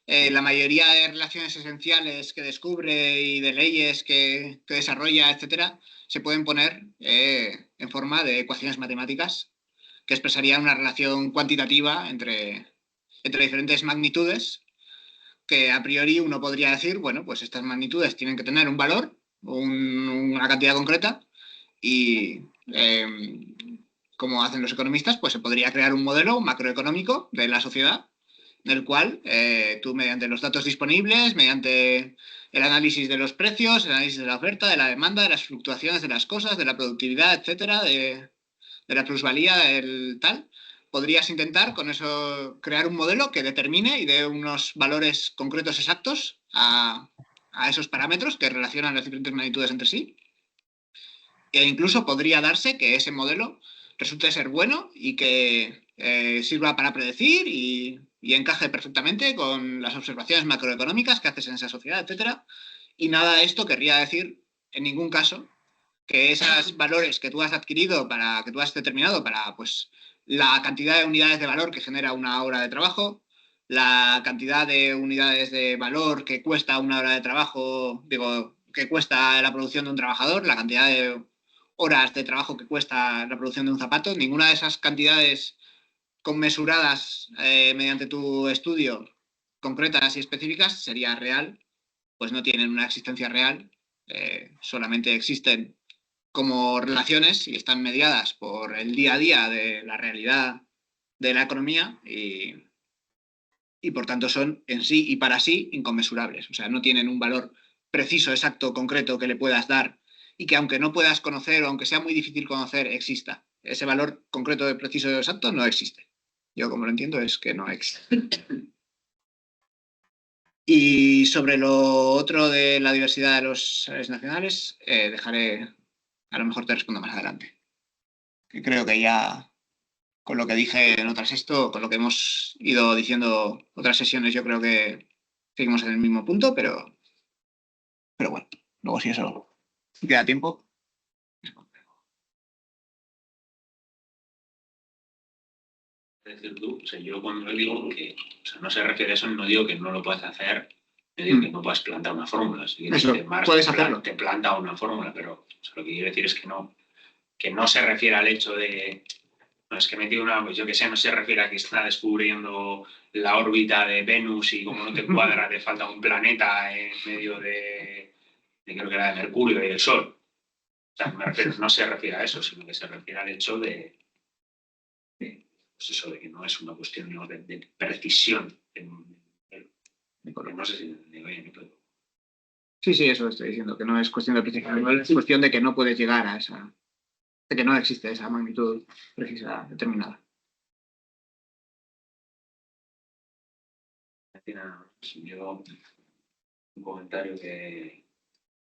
la mayoría de relaciones esenciales que descubre y de leyes que desarrolla, etcétera, se pueden poner en forma de ecuaciones matemáticas que expresarían una relación cuantitativa entre diferentes magnitudes, que a priori uno podría decir, bueno, pues estas magnitudes tienen que tener un valor, una cantidad concreta, y como hacen los economistas, pues se podría crear un modelo macroeconómico de la sociedad, en el cual tú, mediante los datos disponibles, mediante el análisis de los precios, el análisis de la oferta, de la demanda, de las fluctuaciones de las cosas, de la productividad, etcétera, de la plusvalía, del tal, podrías intentar con eso crear un modelo que determine y dé unos valores concretos exactos a esos parámetros que relacionan las diferentes magnitudes entre sí. E incluso podría darse que ese modelo resulte ser bueno y que sirva para predecir y encaje perfectamente con las observaciones macroeconómicas que haces en esa sociedad, etcétera. Y nada de esto querría decir, en ningún caso, que esos valores que tú has adquirido, que tú has determinado para, pues, la cantidad de unidades de valor que genera una hora de trabajo, la cantidad de unidades de valor que cuesta una hora de trabajo, digo, que cuesta la producción de un trabajador, la cantidad de horas de trabajo que cuesta la producción de un zapato, ninguna de esas cantidades conmesuradas mediante tu estudio, concretas y específicas, sería real, pues no tienen una existencia real, solamente existen como relaciones y están mediadas por el día a día de la realidad de la economía y por tanto son en sí y para sí inconmensurables. O sea, no tienen un valor preciso, exacto, concreto que le puedas dar y que aunque no puedas conocer o aunque sea muy difícil conocer, exista. Ese valor concreto, preciso y exacto no existe. Yo como lo entiendo es que no existe. Y sobre lo otro de la diversidad de los salarios nacionales, dejaré, a lo mejor te respondo más adelante. Que creo que ya con lo que dije en otras con lo que hemos ido diciendo otras sesiones, yo creo que seguimos en el mismo punto, pero bueno, luego si eso queda tiempo. Es decir, tú, o sea, yo cuando digo que no se refiere a eso, no digo que no lo puedas hacer, no digo que no puedas plantar una fórmula. Si eso, puedes hacerlo. Te planta una fórmula, pero o sea, lo que quiero decir es que no se refiere al hecho de, no es que he metido una, pues yo que sé, no se refiere a que está descubriendo la órbita de Venus y como no te cuadra, te falta un planeta en medio de creo que era de Mercurio y del Sol. O sea, no se refiere a eso, sino que se refiere al hecho de pues eso, de que no es una cuestión de precisión. No sé si digo bien, pero... Sí, eso estoy diciendo, que no es cuestión de precisión, es cuestión de que no puedes llegar a esa, de que no existe esa magnitud precisa determinada. Yo un comentario que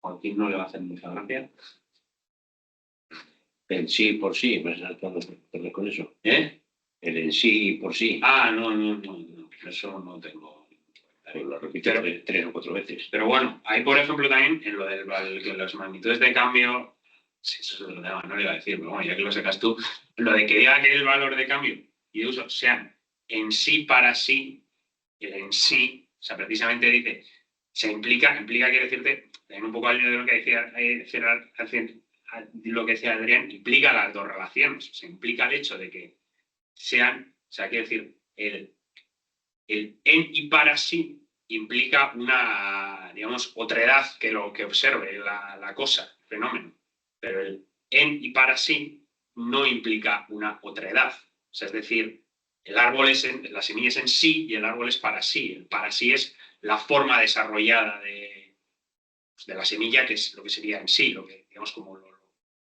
a Joaquín no le va a hacer mucha gracia. El sí por sí, me saltando con eso. ¿Eh? El en sí por sí. Ah, no, eso no tengo. Pues lo repito tres o cuatro veces. Pero bueno, hay por ejemplo también en lo de las magnitudes de cambio, sí, eso es otro tema, no le iba a decir, pero bueno, ya que lo sacas tú, lo de que diga que el valor de cambio y de uso sean en sí para sí, el en sí, o sea, precisamente dice, implica quiere decirte, también un poco al de lo que decía lo que decía Adrián, implica las dos relaciones, o sea, implica el hecho de que sean, o sea, quiere decir, el en y para sí implica una, digamos, otredad que lo que observe la cosa, el fenómeno. Pero el en y para sí no implica una otredad. O sea, es decir, el árbol es la semilla es en sí y el árbol es para sí. El para sí es la forma desarrollada de la semilla, que es lo que sería en sí, lo que, digamos, como lo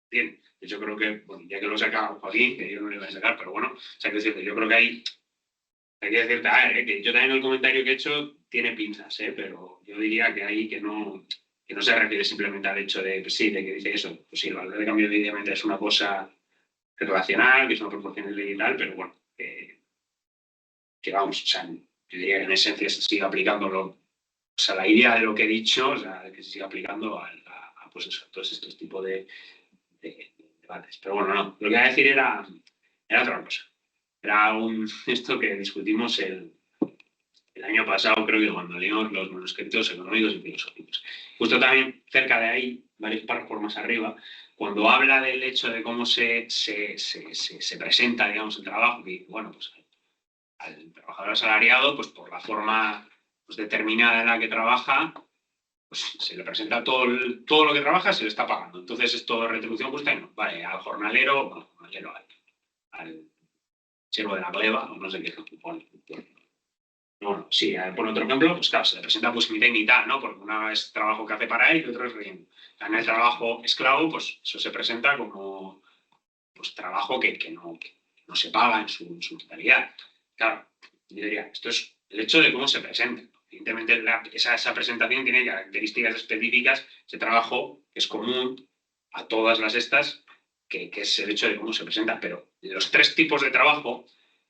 tiene. Yo creo que, bueno, ya que lo saca Joaquín, que yo no le voy a sacar, pero bueno, o sea, que decirte, yo creo que hay que decirte, que yo también el comentario que he hecho tiene pinzas, pero yo diría que ahí que no, que no se refiere simplemente al hecho de, pues sí, de que dice eso, pues sí, el valor de cambio evidentemente es una cosa relacional, que es una proporción y tal, pero bueno, que vamos, o sea, yo diría que en esencia se sigue aplicándolo, o sea, la idea de lo que he dicho, o sea, que se sigue aplicando a pues eso, a todos estos tipos de debates. Pero bueno, no, lo que iba a decir era otra cosa. Era esto que discutimos el año pasado, creo que cuando leímos los manuscritos económicos y filosóficos. Justo también cerca de ahí, varios párrafos más arriba, cuando habla del hecho de cómo se presenta, digamos, el trabajo, que, bueno, pues al trabajador asalariado, pues por la forma pues, determinada en la que trabaja, pues se le presenta todo lo que trabaja, se le está pagando. Entonces es todo retribución justa y no. Vale, al jornalero, al siervo de la gleba, o no sé qué es lo que pone. Bueno, sí, por otro ejemplo, pues claro, se le presenta pues mitad y mitad, ¿no? Porque una es trabajo que hace para él y otro es relleno. En el trabajo esclavo, pues eso se presenta como pues, trabajo que no se paga en su totalidad. Claro, yo diría, esto es el hecho de cómo se presenta. Evidentemente, esa presentación tiene características específicas, ese trabajo que es común a todas las estas, que es el hecho de cómo se presenta. Pero los tres tipos de trabajo,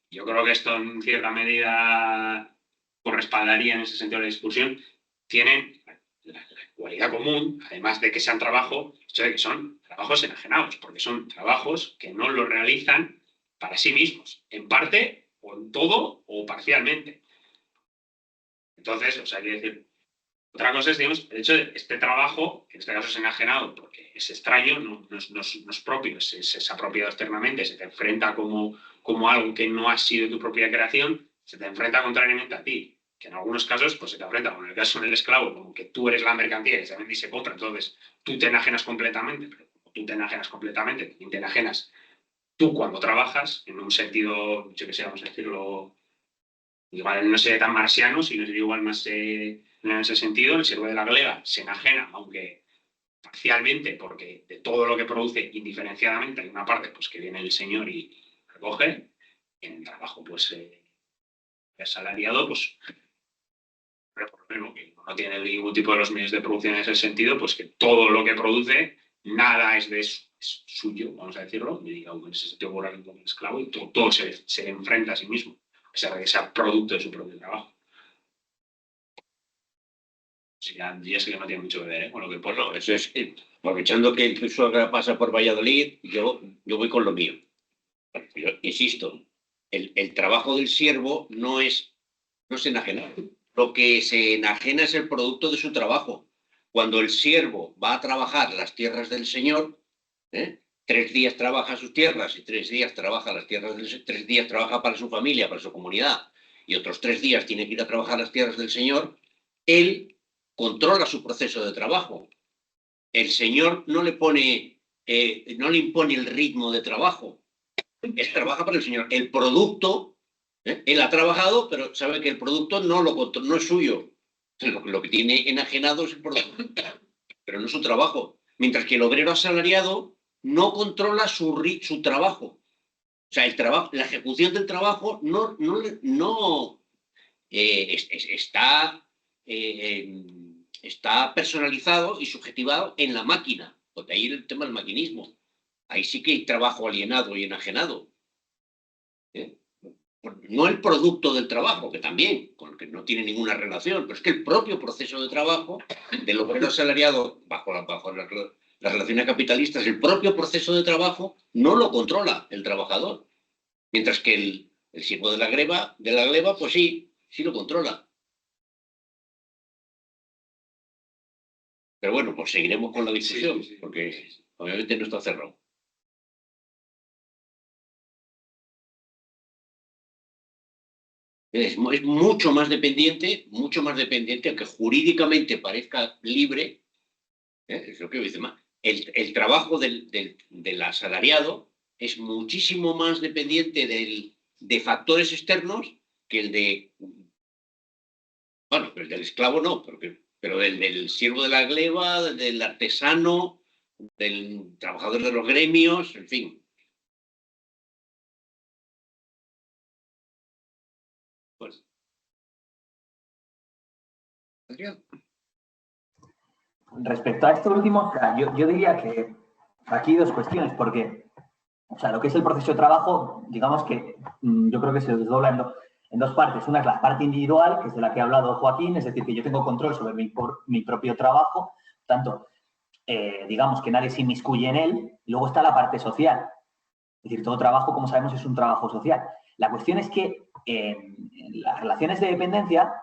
yo creo que esto en cierta medida correspaldaría en ese sentido a la discusión, tienen la cualidad común, además de que sean trabajo, el hecho de que son trabajos enajenados, porque son trabajos que no lo realizan para sí mismos, en parte o en todo o parcialmente. Entonces, o sea, quiero decir, otra cosa es, digamos, el hecho de este trabajo, que en este caso es enajenado porque es extraño, no es propio, es apropiado externamente, se te enfrenta como algo que no ha sido tu propia creación, se te enfrenta contrariamente a ti, que en algunos casos pues se te enfrenta, como en el caso del esclavo, como que tú eres la mercancía que se vende y se compra, entonces tú te enajenas completamente, pero como tú te enajenas completamente, también te enajenas tú cuando trabajas, en un sentido, yo que sé, vamos a decirlo, igual no sería tan marciano, sino sería igual más en ese sentido, el siervo de la gleba se enajena, aunque parcialmente, porque de todo lo que produce indiferenciadamente hay una parte pues, que viene el señor y recoge, en el trabajo pues asalariado, pues por lo menos, que no tiene ningún tipo de los medios de producción en ese sentido, pues que todo lo que produce, nada es es suyo, vamos a decirlo, y digamos, en ese sentido moral como esclavo, y todo se enfrenta a sí mismo, a pesar de que sea producto de su propio trabajo. Sí, ya sé que no tiene mucho que ver con lo que pone. Bueno, eso es, aprovechando que tu suegra pasa por Valladolid, yo voy con lo mío. Yo insisto, el trabajo del siervo no es enajenar. Lo que se enajena es el producto de su trabajo. Cuando el siervo va a trabajar las tierras del Señor, 3 días trabaja sus tierras y 3 días trabaja las tierras del 3 días trabaja para su familia, para su comunidad, y otros 3 días tiene que ir a trabajar las tierras del Señor, él controla su proceso de trabajo. El Señor no le impone el ritmo de trabajo. Él trabaja para el Señor. El producto, él ha trabajado, pero sabe que el producto no es suyo. Lo que tiene enajenado es el producto, pero no es su trabajo. Mientras que el obrero asalariado no controla su trabajo. O sea, la ejecución del trabajo está personalizado y subjetivado en la máquina, porque ahí el tema del maquinismo. Ahí sí que hay trabajo alienado y enajenado. No el producto del trabajo, que también, con el que no tiene ninguna relación, pero es que el propio proceso de trabajo del obrero asalariado bajo las relaciones capitalistas, el propio proceso de trabajo no lo controla el trabajador, mientras que el siervo de la gleba, pues sí lo controla. Pero bueno, pues seguiremos con la discusión, sí, porque obviamente no está cerrado. Es mucho más dependiente, aunque jurídicamente parezca libre, es lo que dice más. El trabajo del asalariado es muchísimo más dependiente de factores externos que el de, bueno, el del esclavo no, pero del siervo de la gleba, del artesano, del trabajador de los gremios, en fin. Pues, Adrián. respecto a esto último, yo diría que aquí hay dos cuestiones, porque o sea, lo que es el proceso de trabajo, digamos que yo creo que se desdobla en dos partes. Una es la parte individual, que es de la que ha hablado Joaquín, es decir, que yo tengo control sobre mi propio trabajo, tanto, digamos que nadie se inmiscuye en él, y luego está la parte social. Es decir, todo trabajo, como sabemos, es un trabajo social. La cuestión es que en las relaciones de dependencia,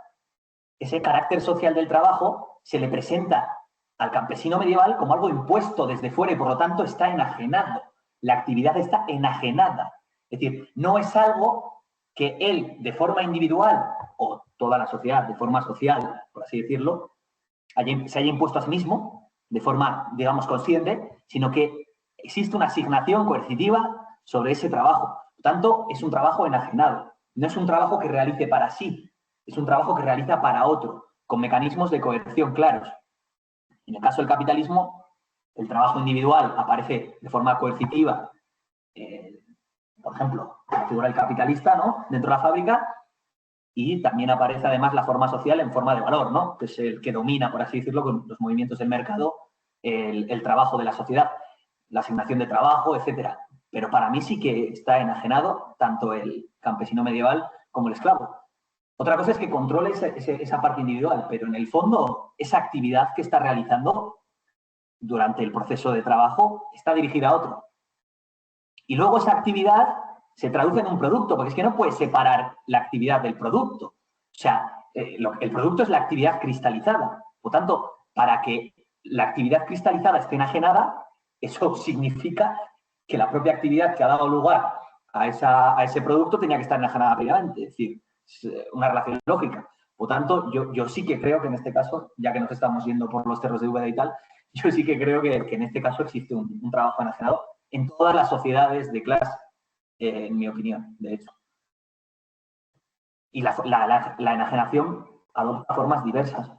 ese carácter social del trabajo se le presenta al campesino medieval como algo impuesto desde fuera y por lo tanto está enajenado. La actividad está enajenada. Es decir, no es algo que él de forma individual o toda la sociedad de forma social, por así decirlo, se haya impuesto a sí mismo de forma, digamos, consciente, sino que existe una asignación coercitiva sobre ese trabajo. Por tanto, es un trabajo enajenado. No es un trabajo que realice para sí, es un trabajo que realiza para otro, con mecanismos de coerción claros. En el caso del capitalismo, el trabajo individual aparece de forma coercitiva, por ejemplo, la figura del capitalista, ¿no?, dentro de la fábrica, y también aparece además la forma social en forma de valor, ¿no?, que es el que domina, por así decirlo, con los movimientos del mercado, el trabajo de la sociedad, la asignación de trabajo, etcétera. Pero para mí sí que está enajenado tanto el campesino medieval como el esclavo. Otra cosa es que controle esa parte individual, pero en el fondo esa actividad que está realizando durante el proceso de trabajo está dirigida a otro. Y luego esa actividad se traduce en un producto, porque es que no puedes separar la actividad del producto. O sea, el producto es la actividad cristalizada. Por tanto, para que la actividad cristalizada esté enajenada, eso significa que la propia actividad que ha dado lugar a ese producto tenía que estar enajenada previamente. Es decir, es una relación lógica. Por tanto, yo sí que creo que en este caso, ya que nos estamos yendo por los cerros de Úbeda y tal, yo sí que creo que en este caso existe un trabajo enajenado en todas las sociedades de clase, en mi opinión, de hecho. Y la enajenación adopta formas diversas.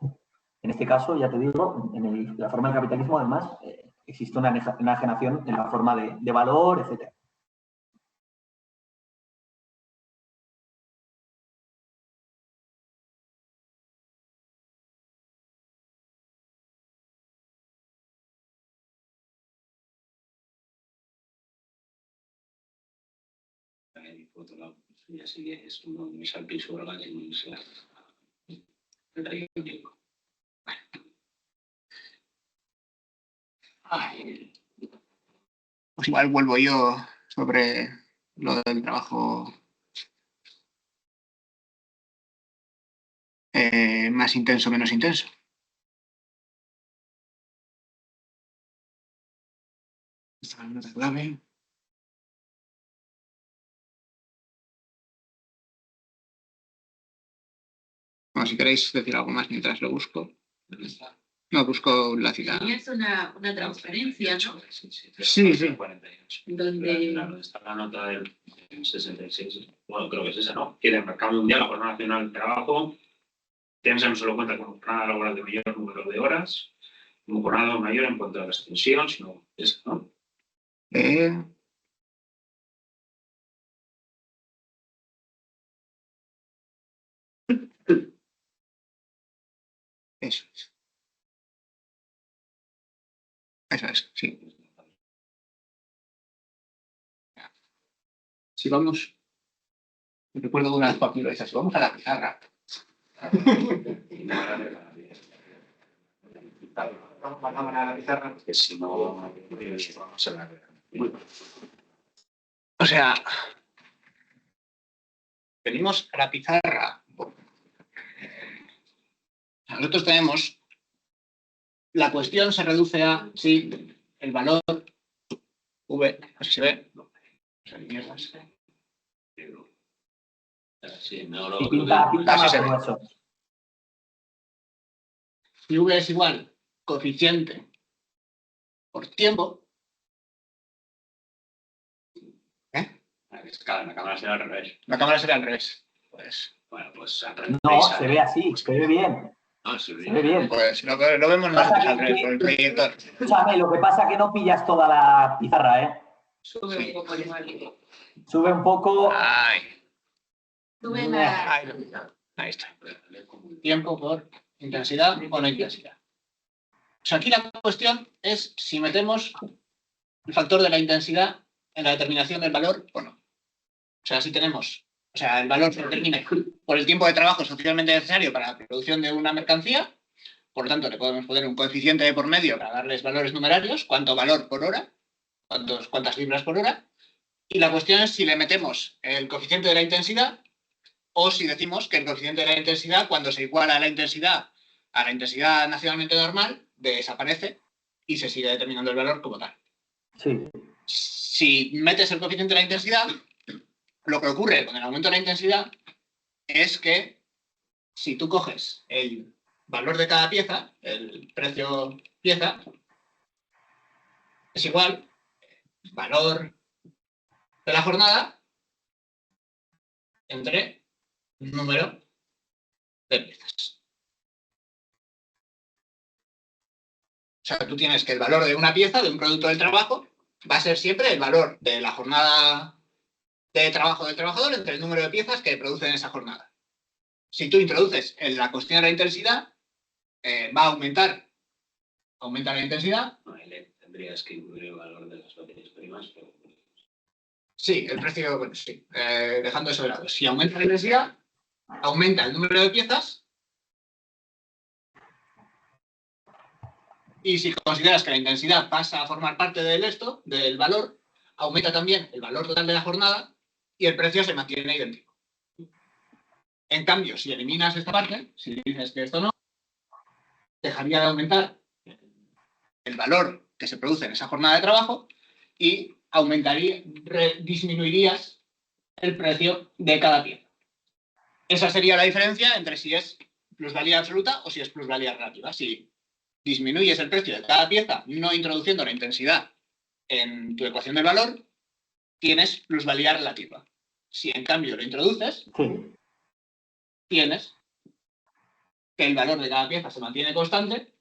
En este caso, ya te digo, en la forma del capitalismo, además, existe una enajenación en la forma de valor, etc. Por otro lado, ya sí que es uno de mis alpisos organismos. Pues igual vuelvo yo sobre lo del trabajo más intenso, menos intenso. Esta es la nota clave. Bueno, si queréis decir algo más mientras lo busco. No, busco la cita. Tenías una transferencia, ¿no? Sí, sí. 48. Donde... Claro, está la nota del 66. Bueno, creo que es esa, ¿no? Que el mercado mundial, la Jornada Nacional del Trabajo, piensa no solo cuenta con jornada laboral de mayor número de horas, como jornada mayor en cuanto a la extensión, sino esa, ¿no? Eso es. Eso es, sí. Si vamos, recuerdo una vez Joaquín lo dice, si vamos a la pizarra. Vamos a la cámara a la pizarra. Porque si no, vamos a la... O sea, venimos a la pizarra. Nosotros tenemos, la cuestión se reduce a si el valor V, así se ve. Sí, no, lo Y pinta así más se ve. grueso. Si V es igual coeficiente por tiempo. La cámara será al revés. La cámara será al revés. Pues, bueno, pues No, se ve así, se ve bien. Ah, se Se ve bien. pues lo vemos nosotros al revés por el proyector. Escúchame, lo que pasa es que no pillas toda la pizarra, ¿eh? Sube un poco el igual. Sube un poco. Ay, Sube la... ahí está. Tiempo por intensidad o no intensidad. sea, aquí la cuestión es si metemos el factor de la intensidad en la determinación del valor o no. O sea, si tenemos, o sea, el valor se determina por el tiempo de trabajo socialmente necesario para la producción de una mercancía, por lo tanto, le podemos poner un coeficiente de por medio para darles valores numerarios, cuánto valor por hora, cuántas libras por hora, y la cuestión es si le metemos el coeficiente de la intensidad o si decimos que el coeficiente de la intensidad, cuando se iguala a la intensidad nacionalmente normal, desaparece y se sigue determinando el valor como tal. Sí. Si metes el coeficiente de la intensidad, lo que ocurre con el aumento de la intensidad es que si tú coges el valor de cada pieza, el precio pieza, es igual valor de la jornada entre número de piezas. O sea, tú tienes que el valor de una pieza, de un producto del trabajo, va a ser siempre el valor de la jornada de trabajo del trabajador entre el número de piezas que producen esa jornada. Si tú introduces en la cuestión de la intensidad, va a aumentar. Aumenta la intensidad. No, tendrías que incluir el valor de las materias primas, pero... Sí, el precio, bueno, sí. Dejando eso de lado. Si aumenta la intensidad, aumenta el número de piezas. Y si consideras que la intensidad pasa a formar parte del valor, aumenta también el valor total de la jornada y el precio se mantiene idéntico. En cambio, si eliminas esta parte, si dices que esto no, dejaría de aumentar el valor que se produce en esa jornada de trabajo y disminuirías el precio de cada pieza. Esa sería la diferencia entre si es plusvalía absoluta o si es plusvalía relativa. Si disminuyes el precio de cada pieza no introduciendo la intensidad en tu ecuación del valor, tienes plusvalía relativa. Si en cambio lo introduces, Sí. tienes que el valor de cada pieza se mantiene constante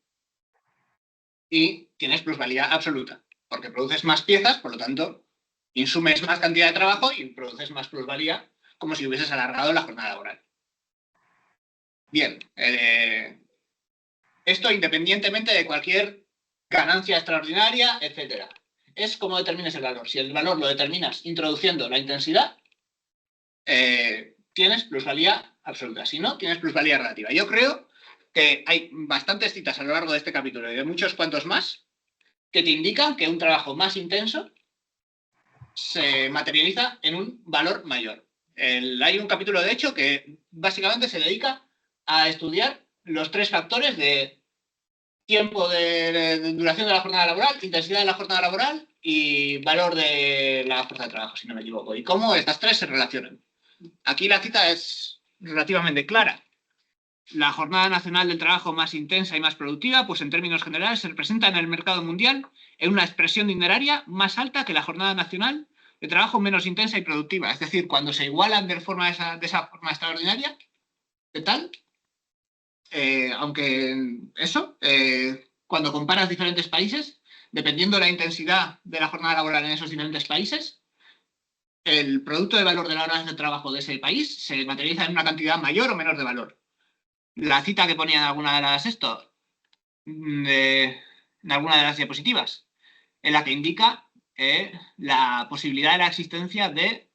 y tienes plusvalía absoluta, porque produces más piezas, por lo tanto, insumes más cantidad de trabajo y produces más plusvalía, como si hubieses alargado la jornada laboral. Bien, esto independientemente de cualquier ganancia extraordinaria, etc. Es cómo determines el valor. Si el valor lo determinas introduciendo la intensidad, tienes plusvalía absoluta. Si no, tienes plusvalía relativa. Yo creo que hay bastantes citas a lo largo de este capítulo y de muchos cuantos más que te indican que un trabajo más intenso se materializa en un valor mayor. Hay un capítulo, de hecho, que básicamente se dedica a estudiar los tres factores de tiempo de duración de la jornada laboral, intensidad de la jornada laboral y valor de la fuerza de trabajo, si no me equivoco, y cómo estas tres se relacionan. Aquí la cita es relativamente clara. La jornada nacional del trabajo más intensa y más productiva, pues en términos generales se representa en el mercado mundial en una expresión dineraria más alta que la jornada nacional de trabajo menos intensa y productiva. Es decir, cuando se igualan de esa forma extraordinaria, de tal, aunque eso, cuando comparas diferentes países, dependiendo de la intensidad de la jornada laboral en esos diferentes países, el producto de valor de la hora de trabajo de ese país se materializa en una cantidad mayor o menor de valor. La cita que ponía en alguna de las diapositivas, en la que indica la posibilidad de la existencia de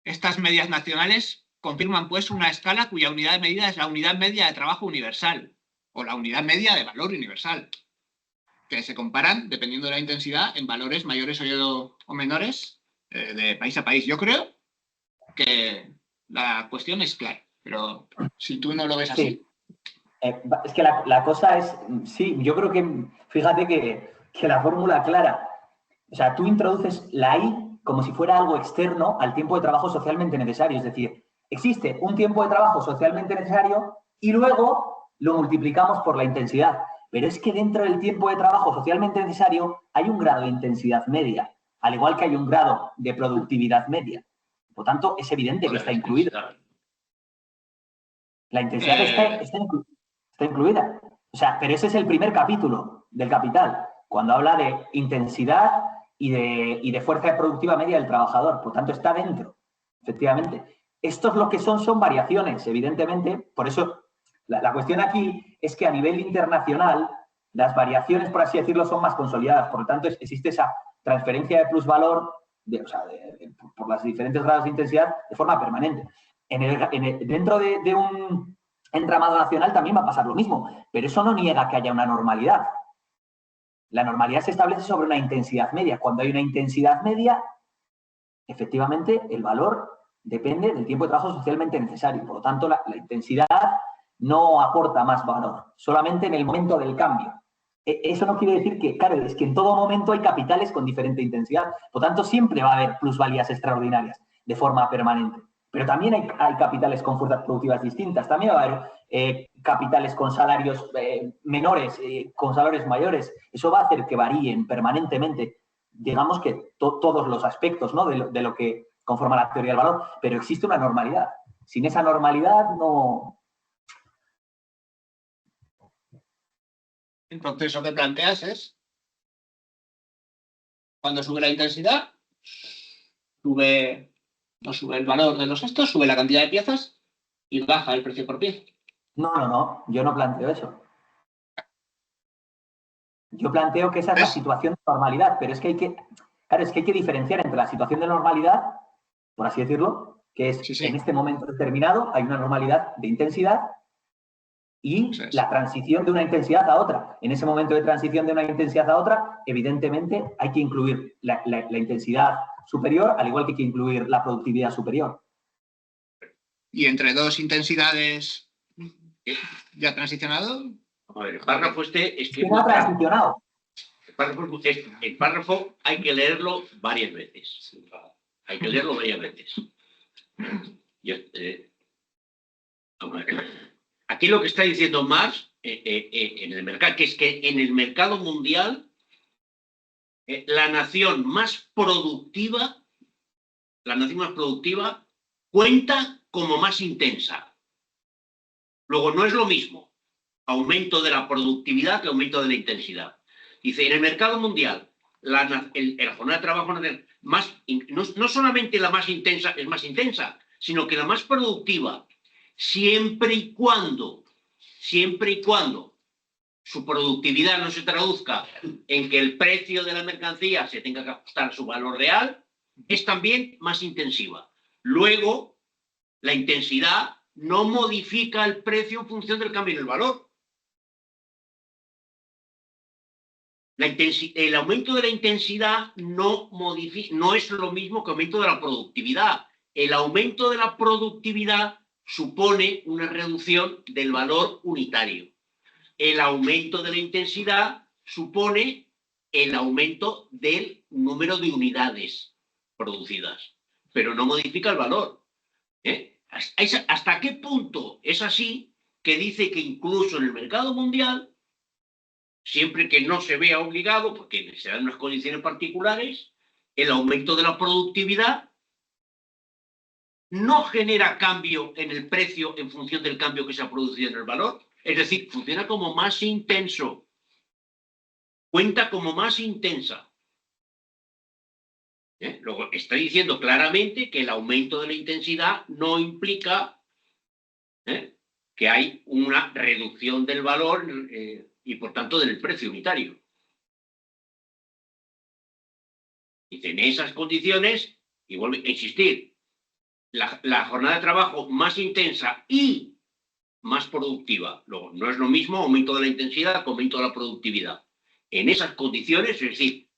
estas medias nacionales confirman pues una escala cuya unidad de medida es la unidad media de trabajo universal o la unidad media de valor universal, que se comparan dependiendo de la intensidad en valores mayores o menores de país a país. Yo creo que la cuestión es clara, pero si tú no lo ves así... Sí. Es que la cosa es, sí, yo creo que, fíjate que la fórmula clara, o sea, tú introduces la I como si fuera algo externo al tiempo de trabajo socialmente necesario, es decir, existe un tiempo de trabajo socialmente necesario y luego lo multiplicamos por la intensidad, pero es que dentro del tiempo de trabajo socialmente necesario hay un grado de intensidad media, al igual que hay un grado de productividad media. Por tanto, es evidente que está incluido. La intensidad está incluida. O sea, pero ese es el primer capítulo del Capital, cuando habla de intensidad y de fuerza productiva media del trabajador. Por tanto, está dentro, efectivamente. Estos lo que son variaciones, evidentemente. Por eso La cuestión aquí es que a nivel internacional las variaciones, por así decirlo, son más consolidadas. Por lo tanto, existe esa transferencia de plusvalor por las diferentes grados de intensidad de forma permanente. Dentro de un entramado nacional también va a pasar lo mismo, pero eso no niega que haya una normalidad. La normalidad se establece sobre una intensidad media. Cuando hay una intensidad media, efectivamente, el valor depende del tiempo de trabajo socialmente necesario. Por lo tanto, la intensidad no aporta más valor, solamente en el momento del cambio. Eso no quiere decir que, claro, es que en todo momento hay capitales con diferente intensidad. Por lo tanto, siempre va a haber plusvalías extraordinarias de forma permanente. Pero también hay capitales con fuerzas productivas distintas. También va a haber capitales con salarios menores, con salarios mayores. Eso va a hacer que varíen permanentemente, digamos que todos los aspectos, ¿no?, de lo que conforma la teoría del valor. Pero existe una normalidad. Sin esa normalidad no... El proceso que planteas es, cuando sube la intensidad, no sube el valor de los estos, sube la cantidad de piezas y baja el precio por pieza. No, yo no planteo eso. Yo planteo que esa es la situación de normalidad, pero es que hay que diferenciar entre la situación de normalidad, por así decirlo, que es Sí. En este momento determinado hay una normalidad de intensidad y la transición de una intensidad a otra. En ese momento de transición de una intensidad a otra, evidentemente hay que incluir la intensidad superior, al igual que hay que incluir la productividad superior. Y entre dos intensidades ya transicionado. A ver, el párrafo es que ¿Quién ha transicionado? El párrafo hay que leerlo varias veces. Hay que leerlo varias veces. Aquí lo que está diciendo Marx en el mercado, que es que en el mercado mundial la nación más productiva cuenta como más intensa. Luego no es lo mismo aumento de la productividad que aumento de la intensidad. Dice, en el mercado mundial, la jornada de trabajo no solamente la más intensa es más intensa, sino que la más productiva, siempre y cuando su productividad no se traduzca en que el precio de la mercancía se tenga que ajustar a su valor real, es también más intensiva. Luego, la intensidad no modifica el precio en función del cambio en el valor. El aumento de la intensidad no es lo mismo que el aumento de la productividad. El aumento de la productividad supone una reducción del valor unitario. El aumento de la intensidad supone el aumento del número de unidades producidas, pero no modifica el valor. ¿Hasta qué punto es así que dice que incluso en el mercado mundial, siempre que no se vea obligado, porque se dan unas condiciones particulares, el aumento de la productividad no genera cambio en el precio en función del cambio que se ha producido en el valor? Es decir, funciona como más intenso, cuenta como más intensa. Luego está diciendo claramente que el aumento de la intensidad no implica que hay una reducción del valor y por tanto del precio unitario. Dice, en esas condiciones, y vuelve a insistir, la jornada de trabajo más intensa y más productiva. Luego, no es lo mismo aumento de la intensidad que aumento de la productividad. En esas condiciones, es decir,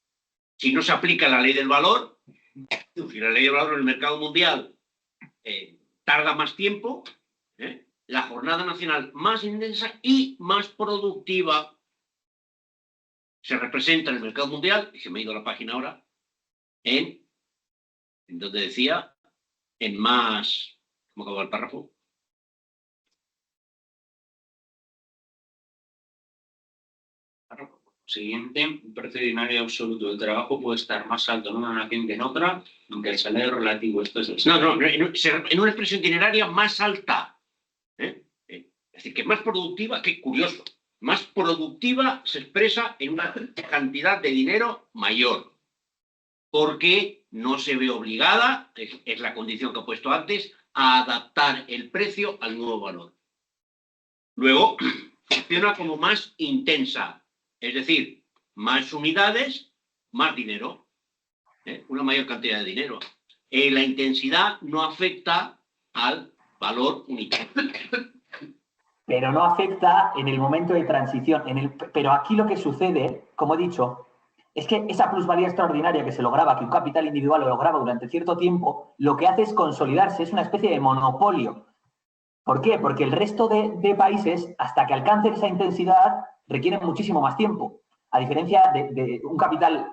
si no se aplica la ley del valor, si la ley del valor en el mercado mundial tarda más tiempo, la jornada nacional más intensa y más productiva se representa en el mercado mundial, y se me ha ido la página ahora, en donde decía, en más, ¿cómo acabó el párrafo? Siguiente, un precio ordinario absoluto del trabajo puede estar más alto en una nación que en otra, aunque el salario relativo, esto es el salario. No, en una expresión dineraria más alta. Es decir, que más productiva, qué curioso, más productiva se expresa en una cantidad de dinero mayor, porque no se ve obligada, es la condición que he puesto antes, a adaptar el precio al nuevo valor. Luego, funciona como más intensa, es decir, más unidades, más dinero, una mayor cantidad de dinero. La intensidad no afecta al valor unitario. Pero no afecta en el momento de transición. Pero aquí lo que sucede, como he dicho, es que esa plusvalía extraordinaria que se lograba, que un capital individual lo lograba durante cierto tiempo, lo que hace es consolidarse, es una especie de monopolio. ¿Por qué? Porque el resto de países, hasta que alcancen esa intensidad, requieren muchísimo más tiempo. A diferencia de un capital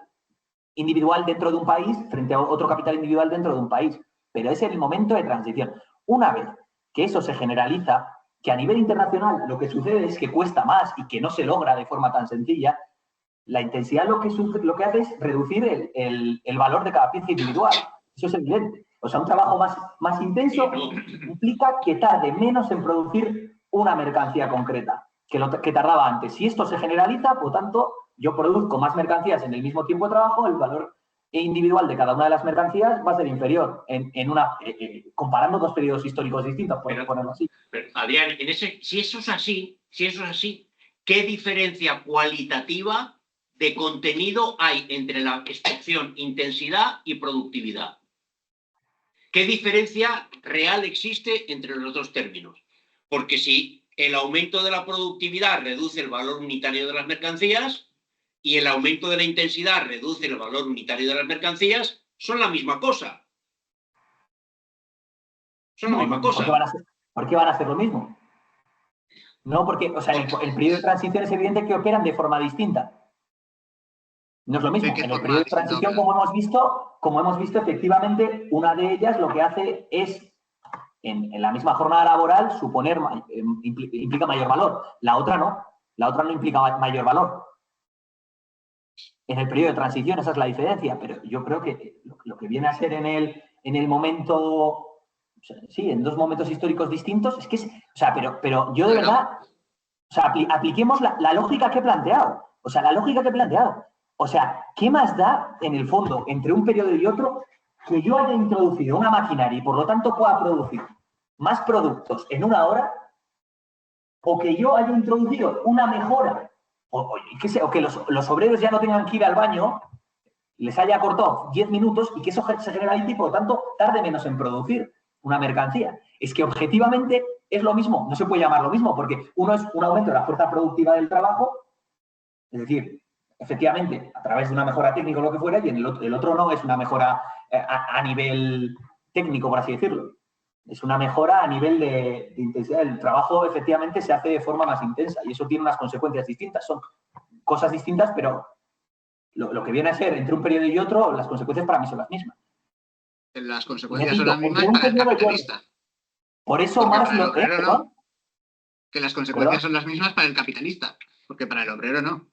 individual dentro de un país frente a otro capital individual dentro de un país. Pero es el momento de transición. Una vez que eso se generaliza, que a nivel internacional lo que sucede es que cuesta más y que no se logra de forma tan sencilla, la intensidad lo que hace es reducir el valor de cada pieza individual. Eso es evidente. O sea, un trabajo más intenso implica que tarde menos en producir una mercancía concreta que tardaba antes. Si esto se generaliza, por tanto, yo produzco más mercancías en el mismo tiempo de trabajo, el valor individual de cada una de las mercancías va a ser inferior comparando dos periodos históricos distintos, por ponerlo así. Pero, Adrián, si eso es así, ¿qué diferencia cualitativa de contenido hay entre la expresión intensidad y productividad? ¿Qué diferencia real existe entre los dos términos? Porque si el aumento de la productividad reduce el valor unitario de las mercancías y el aumento de la intensidad reduce el valor unitario de las mercancías, son la misma cosa. Son la misma cosa. ¿Por qué van a ser lo mismo? No, porque, o sea, el periodo de transición es evidente que operan de forma distinta. No es lo mismo. En el periodo de transición, como hemos visto, efectivamente, una de ellas lo que hace es, en la misma jornada laboral, implica mayor valor. La otra no. La otra no implica mayor valor. En el periodo de transición esa es la diferencia, pero yo creo que lo que viene a ser en el momento, o sea, sí, en dos momentos históricos distintos, es que es, o sea, pero yo de verdad, o sea, apliquemos la lógica que he planteado. O sea, la lógica que he planteado. O sea, ¿qué más da, en el fondo, entre un periodo y otro, que yo haya introducido una maquinaria y por lo tanto pueda producir más productos en una hora, o que yo haya introducido una mejora, o que los obreros ya no tengan que ir al baño, les haya cortado 10 minutos y que eso se generalice y por lo tanto tarde menos en producir una mercancía? Es que objetivamente es lo mismo, no se puede llamar lo mismo, porque uno es un aumento de la fuerza productiva del trabajo, es decir, efectivamente, a través de una mejora técnica o lo que fuera, y el otro no es una mejora a nivel técnico, por así decirlo. Es una mejora a nivel de intensidad. El trabajo, efectivamente, se hace de forma más intensa y eso tiene unas consecuencias distintas. Son cosas distintas, pero lo que viene a ser entre un periodo y otro, las consecuencias para mí son las mismas. Las consecuencias son las mismas para el capitalista. Por eso Marx lo... no. Que las consecuencias son las mismas para el capitalista, porque para el obrero no.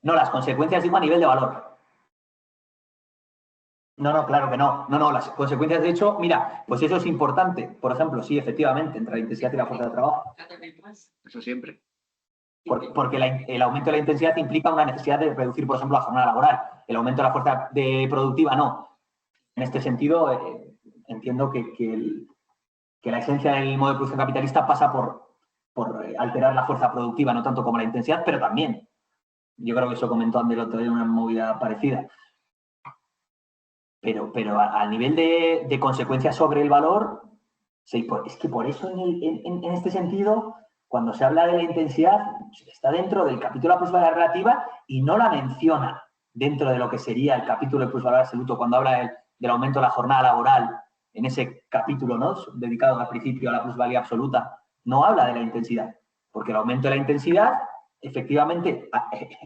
No, las consecuencias digo a nivel de valor. No, claro que no. No, las consecuencias, de hecho, mira, pues eso es importante. Por ejemplo, sí, efectivamente, entre la intensidad y la fuerza de trabajo. Eso siempre. Porque el aumento de la intensidad implica una necesidad de reducir, por ejemplo, la jornada laboral. El aumento de la fuerza productiva no. En este sentido, entiendo que la esencia del modo de producción capitalista pasa por alterar la fuerza productiva, no tanto como la intensidad, pero también. Yo creo que eso comentó Ander el otro día en una movida parecida. Pero al nivel de consecuencias sobre el valor, sí, es que por eso en este sentido, cuando se habla de la intensidad, está dentro del capítulo de la plusvalía relativa y no la menciona dentro de lo que sería el capítulo de plusvalía absoluto, cuando habla del aumento de la jornada laboral, en ese capítulo, ¿no?, dedicado al principio a la plusvalía absoluta, no habla de la intensidad, porque el aumento de la intensidad, efectivamente,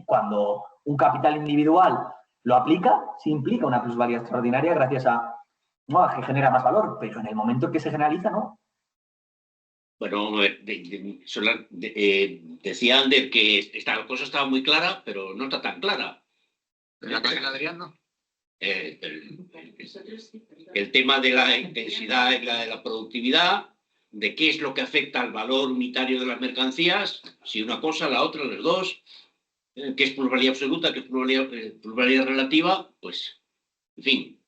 cuando un capital individual lo aplica, sí implica una plusvalía extraordinaria gracias a que genera más valor, pero en el momento en que se generaliza, no. Bueno, decía Ander que esta cosa estaba muy clara, pero no está tan clara. Pero la cosa de Adrián no. El tema de la intensidad y la de la productividad, de qué es lo que afecta al valor unitario de las mercancías, si una cosa, la otra, las dos, qué es plusvalía absoluta, qué es plusvalía relativa, pues, en fin.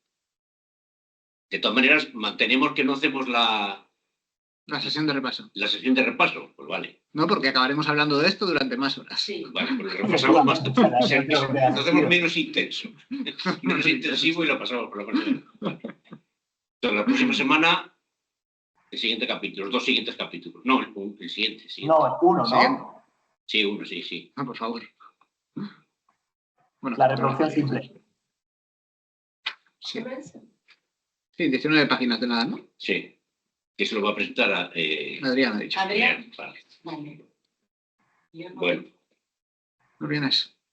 De todas maneras, mantenemos que no hacemos la sesión de repaso. La sesión de repaso, pues vale. No, porque acabaremos hablando de esto durante más horas. Sí. Vale, pues lo repasamos más. Lo hacemos menos intenso. Menos intensivo y lo pasamos por la parte. Entonces, la próxima semana, el siguiente capítulo, los 2 siguientes capítulos. No, el siguiente. No, uno, ¿no? Sí, uno, sí. Ah, por favor. Bueno, La reproducción simple. sí. Sí, 19 páginas de nada, ¿no? Sí. Que se lo va a presentar a Adrián ha dicho. Adrián. Vale. Vale. Bueno. Muy bien eso.